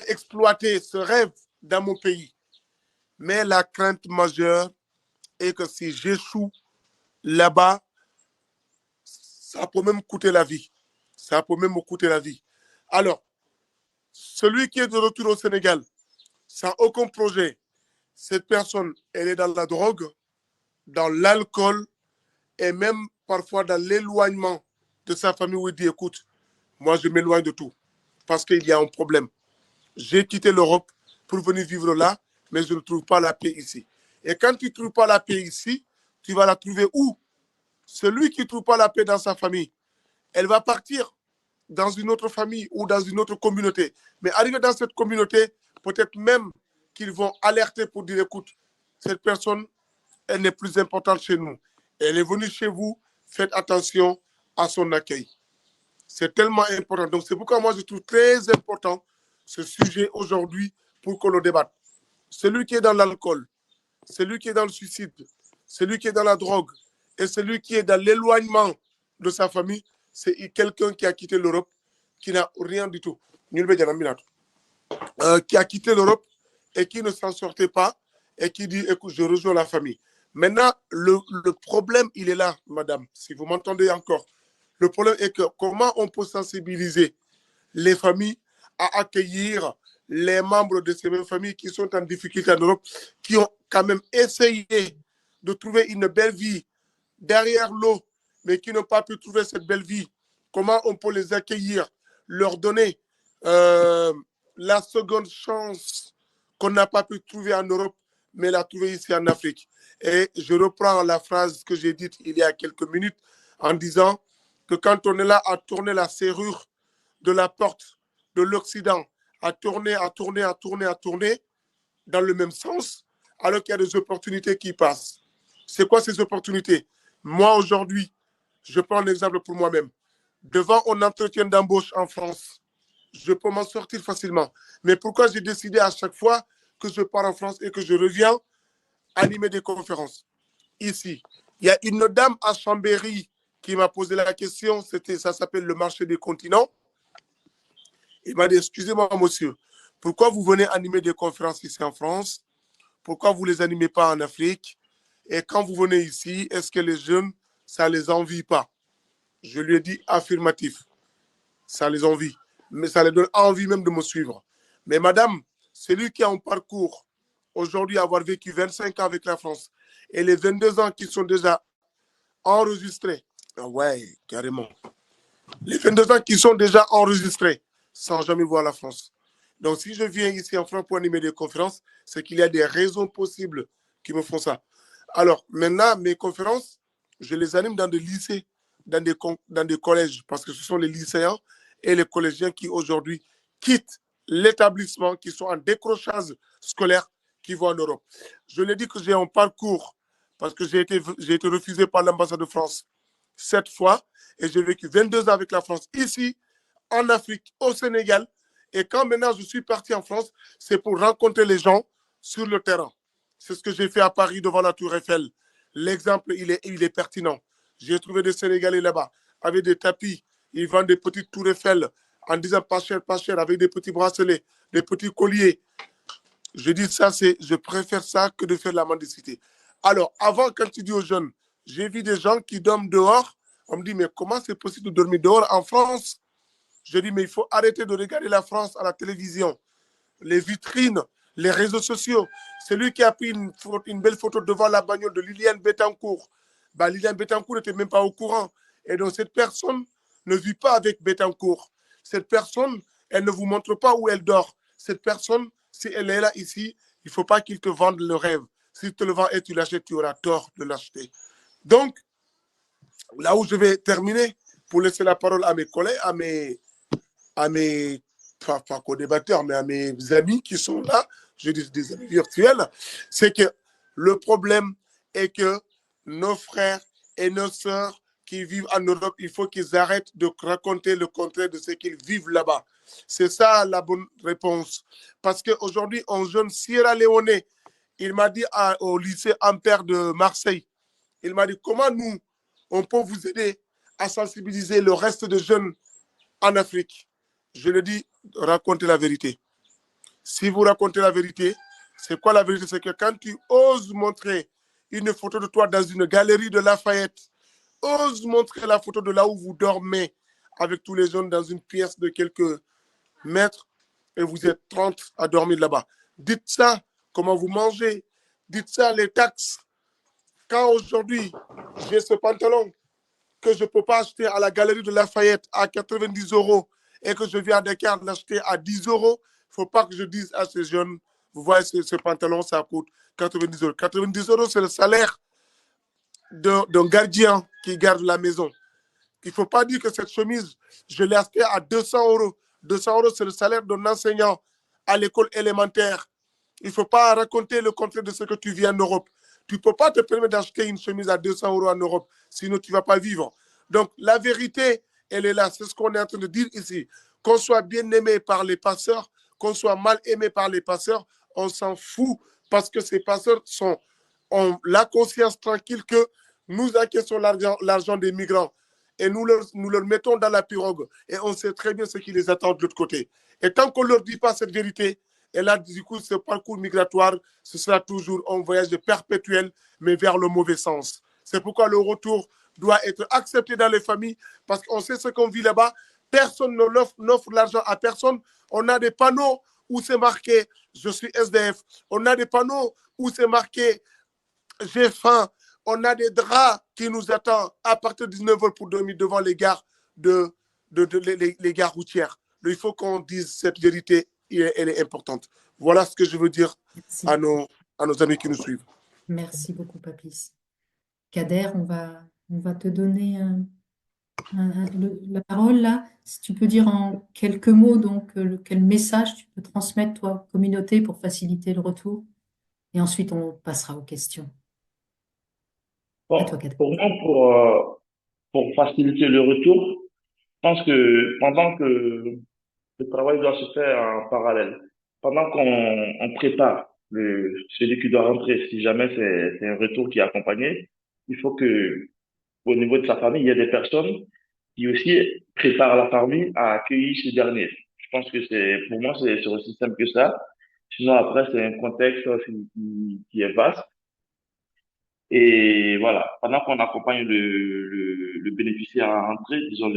exploiter ce rêve dans mon pays. Mais la crainte majeure est que si j'échoue là-bas, ça peut même coûter la vie. Ça peut même me coûter la vie. Alors, celui qui est de retour au Sénégal, sans aucun projet, cette personne, elle est dans la drogue, dans l'alcool et même parfois dans l'éloignement de sa famille où il dit, écoute, moi je m'éloigne de tout parce qu'il y a un problème. J'ai quitté l'Europe pour venir vivre là, mais je ne trouve pas la paix ici. Et quand tu ne trouves pas la paix ici, tu vas la trouver où? Celui qui ne trouve pas la paix dans sa famille, elle va partir dans une autre famille ou dans une autre communauté. Mais arrivé dans cette communauté, peut-être même qu'ils vont alerter pour dire, écoute, cette personne, elle n'est plus importante chez nous. Elle est venue chez vous, faites attention à son accueil. C'est tellement important. Donc, c'est pourquoi moi, je trouve très important ce sujet aujourd'hui pour qu'on le débatte. Celui qui est dans l'alcool, celui qui est dans le suicide, celui qui est dans la drogue et celui qui est dans l'éloignement de sa famille, c'est quelqu'un qui a quitté l'Europe, qui n'a rien du tout. Qui a quitté l'Europe et qui ne s'en sortait pas et qui dit, écoute, je rejoins la famille. Maintenant, le problème, il est là, madame, si vous m'entendez encore. Le problème est que comment on peut sensibiliser les familles à accueillir les membres de ces mêmes familles qui sont en difficulté en Europe, qui ont quand même essayé de trouver une belle vie derrière l'eau, mais qui n'ont pas pu trouver cette belle vie. Comment on peut les accueillir, leur donner la seconde chance qu'on n'a pas pu trouver en Europe, mais la trouver ici en Afrique. Et je reprends la phrase que j'ai dite il y a quelques minutes en disant que quand on est là à tourner la serrure de la porte de l'Occident, à tourner dans le même sens, alors qu'il y a des opportunités qui passent. C'est quoi ces opportunités? Moi, aujourd'hui, je prends un exemple pour moi-même. Devant un entretien d'embauche en France, je peux m'en sortir facilement. Mais pourquoi j'ai décidé à chaque fois que je pars en France et que je reviens animer des conférences? Ici, il y a une dame à Chambéry qui m'a posé la question, ça s'appelle le marché des continents. Il m'a dit, excusez-moi, monsieur, pourquoi vous venez animer des conférences ici en France? Pourquoi vous ne les animez pas en Afrique? Et quand vous venez ici, est-ce que les jeunes, ça ne les envie pas? Je lui ai dit affirmatif. Ça les envie. Mais ça les donne envie même de me suivre. Mais madame, celui qui a un parcours, aujourd'hui avoir vécu 25 ans avec la France, et les 22 ans qui sont déjà enregistrés, ouais, carrément. Les 22 ans qui sont déjà enregistrés, sans jamais voir la France. Donc, si je viens ici en France pour animer des conférences, c'est qu'il y a des raisons possibles qui me font ça. Alors, maintenant, mes conférences, je les anime dans des lycées, dans des collèges, parce que ce sont les lycéens et les collégiens qui, aujourd'hui, quittent l'établissement, qui sont en décrochage scolaire, qui vont en Europe. Je l'ai dit que j'ai un parcours, parce que j'ai été refusé par l'ambassade de France 7 fois, et j'ai vécu 22 ans avec la France ici, en Afrique, au Sénégal. Et quand maintenant je suis parti en France, c'est pour rencontrer les gens sur le terrain. C'est ce que j'ai fait à Paris devant la Tour Eiffel. L'exemple, il est pertinent. J'ai trouvé des Sénégalais là-bas avec des tapis. Ils vendent des petites Tours Eiffel en disant pas cher, avec des petits bracelets, des petits colliers. Je dis ça, je préfère ça que de faire la mendicité. Alors, avant, quand tu dis aux jeunes, j'ai vu des gens qui dorment dehors. On me dit, mais comment c'est possible de dormir dehors en France? Je dis, mais il faut arrêter de regarder la France à la télévision, les vitrines, les réseaux sociaux. C'est lui qui a pris une belle photo devant la bagnole de Liliane Bettencourt. Bah, Liliane Bettencourt n'était même pas au courant. Et donc, cette personne ne vit pas avec Bettencourt. Cette personne, elle ne vous montre pas où elle dort. Cette personne, si elle est là ici, il ne faut pas qu'il te vende le rêve. S'il te le vend et tu l'achètes, tu auras tort de l'acheter. Donc, là où je vais terminer, pour laisser la parole à mes collègues, à mes pas co-débatteurs, mais à mes amis qui sont là, je dis des amis virtuels, c'est que le problème est que nos frères et nos sœurs qui vivent en Europe, il faut qu'ils arrêtent de raconter le contraire de ce qu'ils vivent là-bas. C'est ça la bonne réponse. Parce qu'aujourd'hui, un jeune Sierra Leone, il m'a dit au lycée Ampère de Marseille, il m'a dit comment nous, on peut vous aider à sensibiliser le reste des jeunes en Afrique. Je le dis, racontez la vérité. Si vous racontez la vérité, c'est quoi la vérité? C'est que quand tu oses montrer une photo de toi dans une galerie de Lafayette, ose montrer la photo de là où vous dormez avec tous les jeunes dans une pièce de quelques mètres et vous êtes 30 à dormir là-bas. Dites ça, comment vous mangez. Dites ça, les taxes. Quand aujourd'hui, j'ai ce pantalon que je ne peux pas acheter à la galerie de Lafayette à 90 € et que je viens à Dakar l'acheter à 10 €, il ne faut pas que je dise à ces jeunes, vous voyez, ce pantalon, ça coûte 90 €. 90 €, c'est le salaire d'un gardien qui garde la maison. Il ne faut pas dire que cette chemise, je l'ai achetée à 200 €. 200 €, c'est le salaire d'un enseignant à l'école élémentaire. Il ne faut pas raconter le contraire de ce que tu vis en Europe. Tu ne peux pas te permettre d'acheter une chemise à 200 € en Europe, sinon tu ne vas pas vivre. Donc, la vérité, elle est là. C'est ce qu'on est en train de dire ici. Qu'on soit bien aimé par les passeurs, qu'on soit mal aimé par les passeurs, on s'en fout parce que ces passeurs ont la conscience tranquille que nous encaissons l'argent des migrants et nous leur mettons dans la pirogue et on sait très bien ce qui les attend de l'autre côté. Et tant qu'on ne leur dit pas cette vérité, et là, du coup, ce parcours migratoire, ce sera toujours un voyage perpétuel, mais vers le mauvais sens. C'est pourquoi le retour doit être accepté dans les familles, parce qu'on sait ce qu'on vit là-bas. Personne n'offre l'argent à personne. On a des panneaux où c'est marqué « Je suis SDF ». On a des panneaux où c'est marqué « J'ai faim ». On a des draps qui nous attendent à partir de 19 h pour dormir devant les gares, les gares routières. Il faut qu'on dise cette vérité, elle est importante. Voilà ce que je veux dire à nos amis qui nous suivent. Merci beaucoup, Papis. Kader, on va te donner la parole là. Si tu peux dire en quelques mots, donc, quel message tu peux transmettre, toi, communauté, pour faciliter le retour. Et ensuite, on passera aux questions. À toi, Bon, Kader. pour moi, pour faciliter le retour, je pense que pendant que le travail doit se faire en parallèle, pendant qu'on prépare celui qui doit rentrer, si jamais c'est un retour qui est accompagné, il faut que au niveau de sa famille, il y ait des personnes qui aussi préparent la famille à accueillir ce dernier. Je pense que pour moi, c'est aussi simple que ça. Sinon, après, c'est un contexte qui est vaste. Et voilà, pendant qu'on accompagne le bénéficiaire à rentrer, disons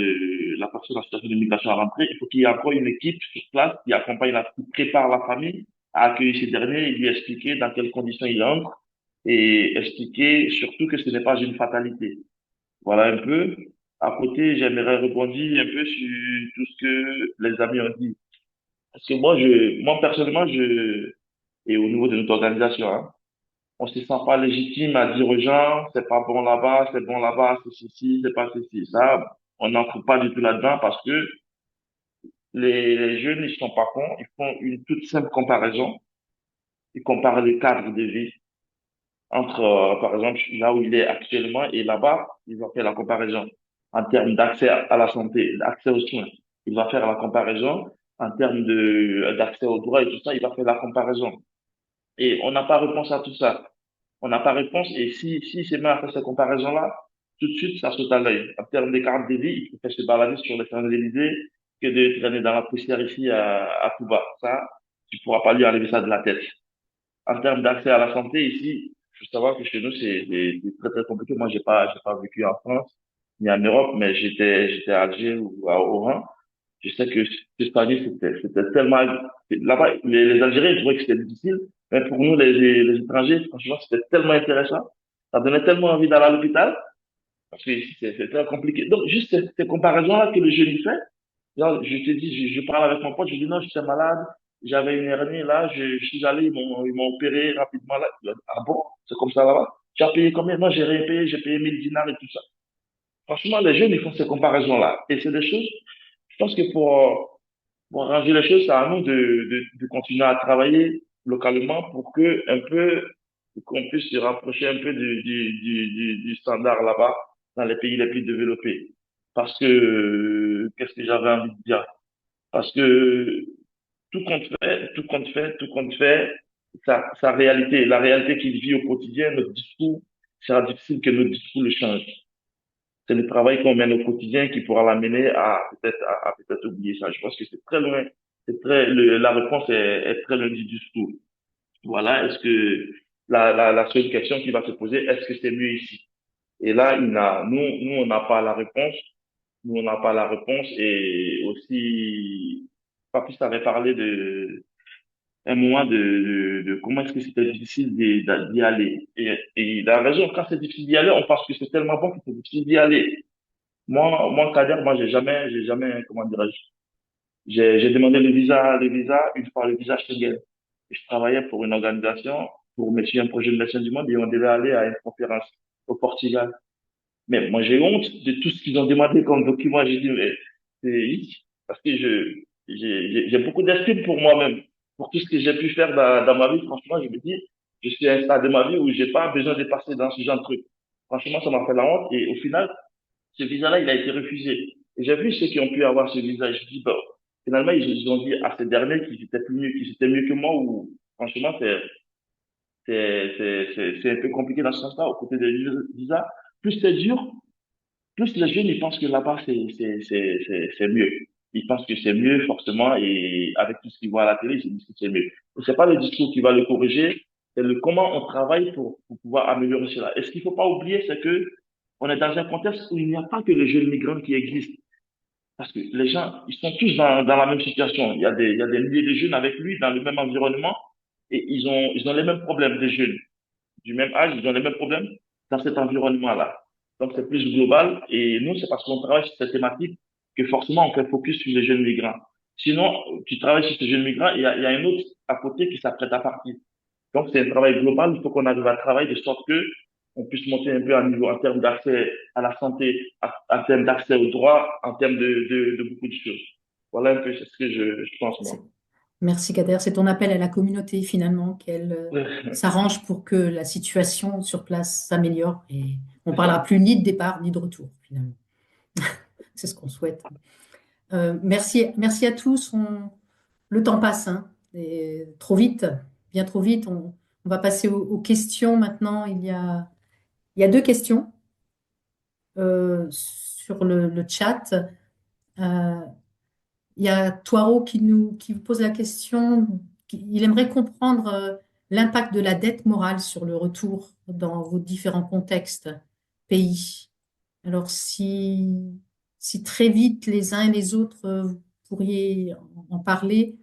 la personne en situation de migration à rentrer, il faut qu'il y ait encore une équipe sur place qui accompagne, qui prépare la famille à accueillir ces derniers et lui expliquer dans quelles conditions il entre et expliquer surtout que ce n'est pas une fatalité. Voilà un peu. À côté, j'aimerais rebondir un peu sur tout ce que les amis ont dit. Parce que moi personnellement, et au niveau de notre organisation, hein, on se sent pas légitime à dire aux gens, c'est pas bon là-bas, c'est bon là-bas, c'est ceci, c'est pas ceci. Ça, on n'entre pas du tout là-dedans parce que les jeunes, ils sont pas cons, ils font une toute simple comparaison. Ils comparent le cadre de vie entre, par exemple, là où il est actuellement et là-bas, ils vont faire la comparaison en termes d'accès à la santé, d'accès aux soins. Il va faire la comparaison en termes d'accès aux droits et tout ça, il va faire la comparaison. Et on n'a pas réponse à tout ça. On n'a pas réponse. Et si c'est mal à faire cette comparaison-là, tout de suite, ça saute à l'œil. En termes de carte de vie, il préfère se balader sur les Champs-Élysées que de traîner dans la poussière ici à Cuba. Ça, tu pourras pas lui enlever ça de la tête. En termes d'accès à la santé, ici, il faut savoir que chez nous, c'est très, très compliqué. Moi, j'ai pas vécu en France ni en Europe, mais j'étais à Alger ou à Oran. Je sais que cette année, c'était tellement, là-bas, les Algériens, ils trouvaient que c'était difficile. Mais pour nous, les étrangers, franchement, c'était tellement intéressant. Ça donnait tellement envie d'aller à l'hôpital. Parce que ici, c'est très compliqué. Donc, juste ces comparaisons-là que le jeune il fait. Genre, je te dis, je parle avec mon pote, je lui dis non, j'étais malade, j'avais une hernie, là, je suis allé, ils m'ont opéré rapidement, là. Il a dit, ah bon, c'est comme ça là-bas? Tu as payé combien? Non, j'ai rien payé, j'ai payé 1000 dinars et tout ça. Franchement, les jeunes, ils font ces comparaisons-là. Et c'est des choses, je pense que pour arranger les choses, c'est à nous de continuer à travailler localement pour que, un peu, qu'on puisse se rapprocher un peu du standard là-bas, dans les pays les plus développés. Parce que, qu'est-ce que j'avais envie de dire? Parce que tout compte fait, sa réalité, la réalité qu'il vit au quotidien, notre discours, sera difficile que notre discours le change. C'est le travail qu'on mène au quotidien qui pourra l'amener à peut-être oublier ça. Je pense que c'est très loin. La réponse est très loin du discours. Voilà. Est-ce que la seule question qui va se poser, est-ce que c'est mieux ici? Et là, nous, on n'a pas la réponse. Nous, on n'a pas la réponse. Et aussi, Papus avait parlé un moment de comment est-ce que c'était difficile d'y aller. Et il a raison. Quand c'est difficile d'y aller, on pense que c'est tellement bon que c'est difficile d'y aller. Kader, moi, j'ai jamais, comment dirais-je, j'ai demandé le visa, une fois le visa Schengen. Je travaillais pour une organisation, pour monsieur un projet de médecins du monde, et on devait aller à une conférence au Portugal. Mais moi, j'ai honte de tout ce qu'ils ont demandé comme document. J'ai dit, mais c'est, parce que j'ai beaucoup d'estime pour moi-même, pour tout ce que j'ai pu faire dans ma vie. Franchement, je me dis, je suis à un stade de ma vie où j'ai pas besoin de passer dans ce genre de truc. Franchement, ça m'a fait la honte. Et au final, ce visa-là, il a été refusé. Et j'ai vu ceux qui ont pu avoir ce visa. Je dis, bon, finalement, ils ont dit à ces derniers qu'ils étaient plus mieux, qu'ils étaient mieux que moi. Ou franchement, c'est un peu compliqué dans ce sens-là. Au côté des visas, plus c'est dur, plus les jeunes, ils pensent que là-bas, c'est mieux. Ils pensent que c'est mieux, forcément, et avec tout ce qu'ils voient à la télé, ils se disent que c'est mieux. Et c'est pas le discours qui va le corriger, c'est le comment on travaille pour pouvoir améliorer cela. Et ce qu'il faut pas oublier, c'est que on est dans un contexte où il n'y a pas que les jeunes migrants qui existent. Parce que les gens, ils sont tous dans la même situation. Il y a des milliers de jeunes avec lui dans le même environnement et ils ont les mêmes problèmes des jeunes du même âge, ils ont les mêmes problèmes dans cet environnement-là. Donc, c'est plus global. Et nous, c'est parce qu'on travaille sur cette thématique que forcément, on fait focus sur les jeunes migrants. Sinon, tu travailles sur ces jeunes migrants, il y a un autre à côté qui s'apprête à partir. Donc, c'est un travail global. Il faut qu'on arrive à travailler de sorte que on puisse monter un peu à niveau en termes d'accès à la santé, en termes d'accès aux droits, en termes de beaucoup de choses. Voilà un peu c'est ce que je pense, moi. Merci Kader. C'est ton appel à la communauté finalement qu'elle s'arrange pour que la situation sur place s'améliore et on ne parlera plus ni de départ ni de retour finalement. C'est ce qu'on souhaite. Merci à tous. Le temps passe, hein, et trop vite, bien trop vite. On va passer aux questions maintenant. Il y a deux questions sur le chat. Il y a Toiro qui vous pose la question. Il aimerait comprendre l'impact de la dette morale sur le retour dans vos différents contextes pays. Alors, si très vite les uns et les autres, vous pourriez en parler.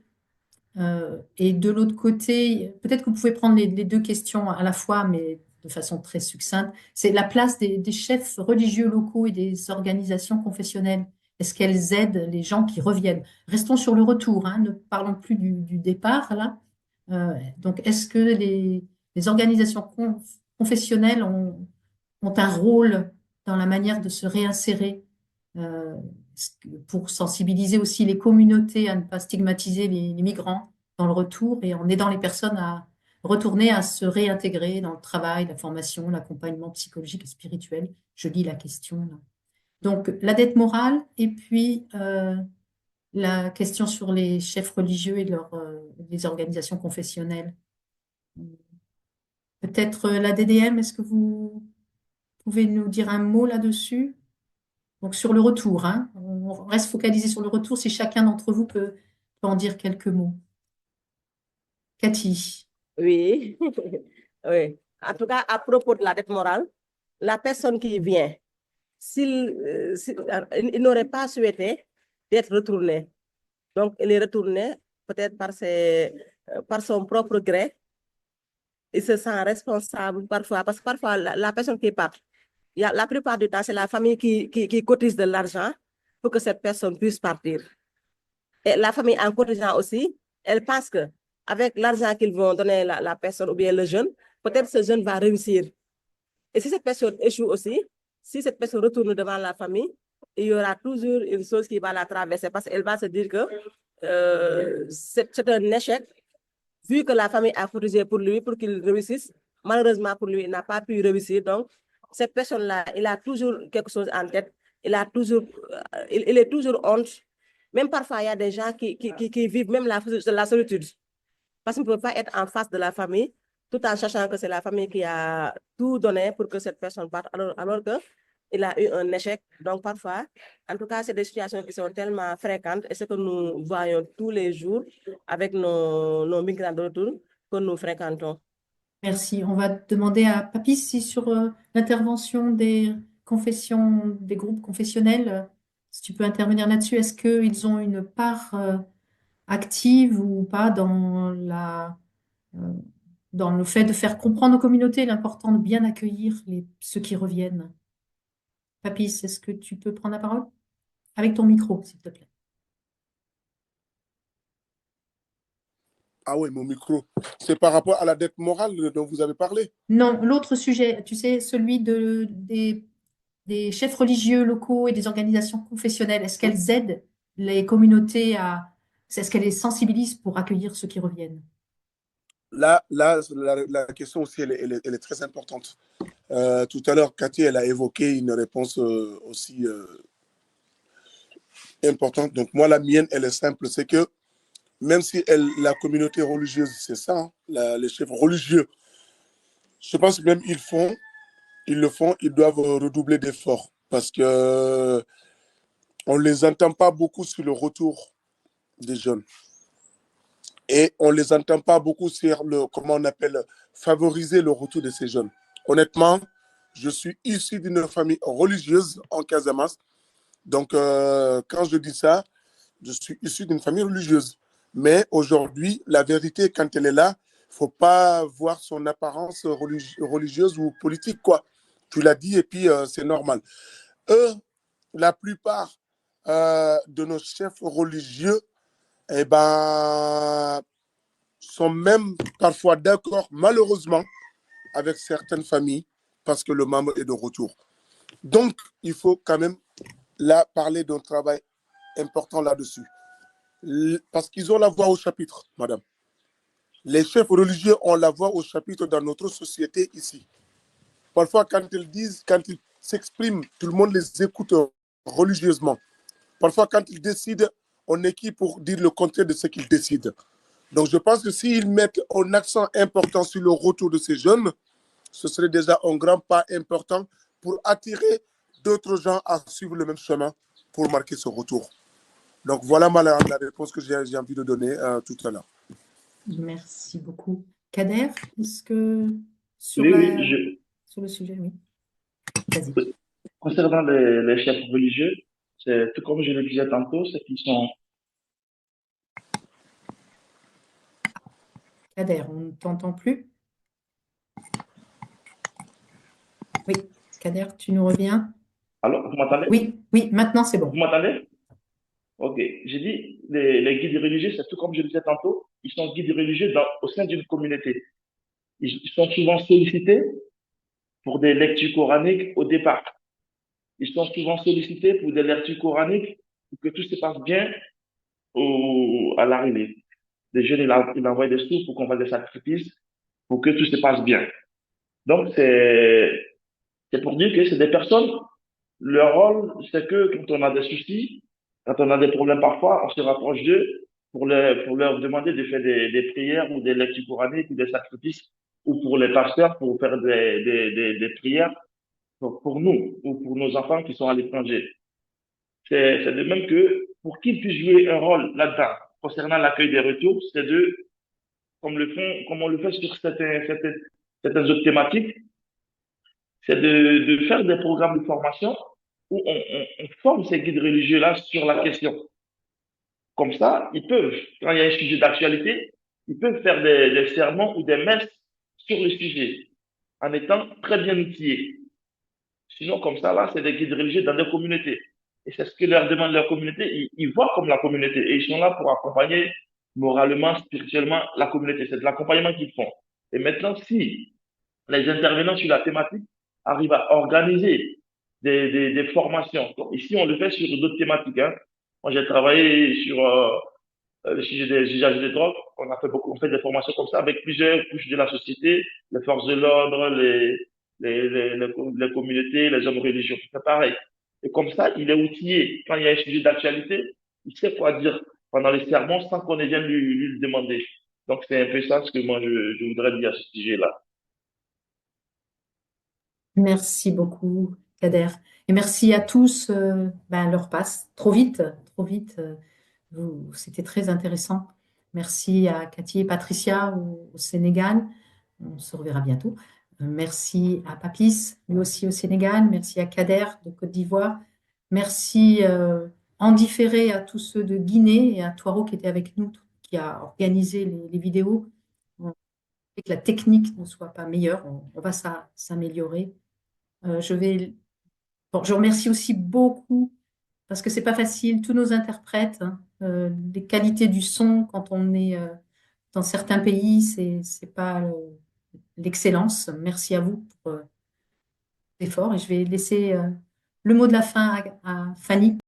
Et de l'autre côté, peut-être que vous pouvez prendre les deux questions à la fois, mais de façon très succincte. C'est la place des chefs religieux locaux et des organisations confessionnelles. Est-ce qu'elles aident les gens qui reviennent? Restons sur le retour, hein, ne parlons plus du départ, là. Donc, est-ce que les organisations confessionnelles ont un rôle dans la manière de se réinsérer pour sensibiliser aussi les communautés à ne pas stigmatiser les migrants dans le retour et en aidant les personnes à retourner à se réintégrer dans le travail, la formation, l'accompagnement psychologique et spirituel? Je lis la question là. Donc, la dette morale et puis la question sur les chefs religieux et les organisations confessionnelles. Peut-être la DDM, est-ce que vous pouvez nous dire un mot là-dessus? Donc, sur le retour, hein, on reste focalisé sur le retour, si chacun d'entre vous peut en dire quelques mots. Cathy. Oui, oui. En tout cas, à propos de la dette morale, la personne qui vient, il n'aurait pas souhaité d'être retourné. Donc, il est retourné peut-être par son propre gré. Il se sent responsable parfois, parce que parfois, la personne qui part, la plupart du temps, c'est la famille qui cotise de l'argent pour que cette personne puisse partir. Et la famille, en cotisant aussi, elle pense que avec l'argent qu'ils vont donner la personne ou bien le jeune, peut-être ce jeune va réussir. Et si cette personne échoue aussi, si cette personne retourne devant la famille, il y aura toujours une chose qui va la traverser parce qu'elle va se dire que c'est un échec, vu que la famille a cotisé pour lui, pour qu'il réussisse. Malheureusement pour lui, il n'a pas pu réussir. Donc, cette personne-là, il a toujours quelque chose en tête. Il est toujours honte. Même parfois, il y a des gens qui vivent même la solitude. Parce qu'on ne peut pas être en face de la famille, tout en sachant que c'est la famille qui a tout donné pour que cette personne parte, alors qu'il a eu un échec. Donc, parfois, en tout cas, c'est des situations qui sont tellement fréquentes et ce que nous voyons tous les jours avec nos migrants de retour que nous fréquentons. Merci. On va demander à Papy si sur l'intervention des confessions, des groupes confessionnels, si tu peux intervenir là-dessus, est-ce qu'ils ont une part active ou pas euh, dans le fait de faire comprendre aux communautés l'important de bien accueillir ceux qui reviennent? Papy, est-ce que tu peux prendre la parole? Avec ton micro, s'il te plaît. Ah oui, mon micro. C'est par rapport à la dette morale dont vous avez parlé. Non, l'autre sujet, tu sais, celui des chefs religieux locaux et des organisations confessionnelles, est-ce qu'elles aident les communautés est-ce qu'elles les sensibilisent pour accueillir ceux qui reviennent? Là, la question aussi, elle est très importante. Tout à l'heure, Cathy, elle a évoqué une réponse aussi importante. Donc, moi, la mienne, elle est simple. C'est que même si la communauté religieuse, c'est ça, hein, les chefs religieux, je pense que même ils le font, ils doivent redoubler d'efforts parce que on ne les entend pas beaucoup sur le retour des jeunes. Et on ne les entend pas beaucoup sur comment on appelle, favoriser le retour de ces jeunes. Honnêtement, je suis issu d'une famille religieuse en Casamance. Donc, quand je dis ça, je suis issu d'une famille religieuse. Mais aujourd'hui, la vérité, quand elle est là, il ne faut pas voir son apparence religieuse ou politique, quoi. Tu l'as dit et puis c'est normal. Eux, la plupart de nos chefs religieux, eh ben, sont même parfois d'accord, malheureusement, avec certaines familles parce que le membre est de retour. Donc, il faut quand même là parler d'un travail important là-dessus. Parce qu'ils ont la voix au chapitre, madame. Les chefs religieux ont la voix au chapitre dans notre société ici. Parfois, quand ils s'expriment, tout le monde les écoute religieusement. Parfois, quand ils décident, on est qui pour dire le contraire de ce qu'ils décident. Donc, je pense que s'ils mettent un accent important sur le retour de ces jeunes, ce serait déjà un grand pas important pour attirer d'autres gens à suivre le même chemin pour marquer ce retour. Donc, voilà la réponse que j'ai envie de donner tout à l'heure. Merci beaucoup. Kader, est-ce que sur Oui, le sujet, oui. Vas-y. concernant les chefs religieux, c'est tout comme je le disais tantôt, c'est qu'ils sont. Kader, on ne t'entend plus? Oui, Kader, tu nous reviens? Alors, vous m'entendez? Oui, maintenant c'est bon. Vous m'entendez? Ok. J'ai dit, les guides religieux, c'est tout comme je le disais tantôt, ils sont guides religieux au sein d'une communauté. Ils sont souvent sollicités pour des lectures coraniques au départ. Ils sont souvent sollicités pour des lectures coraniques pour que tout se passe bien à l'arrivée. Les jeunes, ils envoient des sous pour qu'on fasse des sacrifices pour que tout se passe bien. Donc, c'est pour dire que c'est des personnes, leur rôle, c'est que quand on a des soucis, quand on a des problèmes parfois, on se rapproche d'eux pour leur demander de faire des prières ou des lectures coraniques ou des sacrifices, ou pour les pasteurs pour faire des prières pour nous ou pour nos enfants qui sont à l'étranger. C'est de même que pour qu'ils puissent jouer un rôle là-dedans, concernant l'accueil des retours, c'est de comme on le fait sur certaines autres thématiques, c'est de faire des programmes de formation où on forme ces guides religieux-là sur la question. Comme ça, ils peuvent, quand il y a un sujet d'actualité, ils peuvent faire des sermons ou des messes sur le sujet, en étant très bien outillés. Sinon, comme ça, là, c'est des guides religieux dans des communautés. Et c'est ce que leur demande leur communauté. Ils voient comme la communauté. Et ils sont là pour accompagner moralement, spirituellement la communauté. C'est de l'accompagnement qu'ils font. Et maintenant, si les intervenants sur la thématique arrivent à organiser des formations, donc ici, on le fait sur d'autres thématiques, hein. Moi, j'ai travaillé sur le sujet des usages de drogue. On fait des formations comme ça avec plusieurs couches de la société, les forces de l'ordre, les communautés, les hommes religieux. C'est pareil. Et comme ça, il est outillé. Quand il y a un sujet d'actualité, il sait quoi dire pendant les sermons sans qu'on ait vienne lui le demander. Donc, c'est un peu ça ce que moi, je voudrais dire à ce sujet-là. Merci beaucoup, Kader. Et merci à tous. L'heure passe trop vite, trop vite. C'était très intéressant. Merci à Cathy et Patricia au Sénégal. On se reverra bientôt. Merci à Papis, lui aussi au Sénégal. Merci à Kader de Côte d'Ivoire. Merci en différé à tous ceux de Guinée et à Toiro qui était avec nous, qui a organisé les vidéos. Et que la technique ne soit pas meilleure, on va s'améliorer. Je remercie aussi beaucoup parce que c'est pas facile, tous nos interprètes, hein, les qualités du son quand on est dans certains pays, c'est pas l'excellence. Merci à vous pour l'effort et je vais laisser le mot de la fin à Fanny.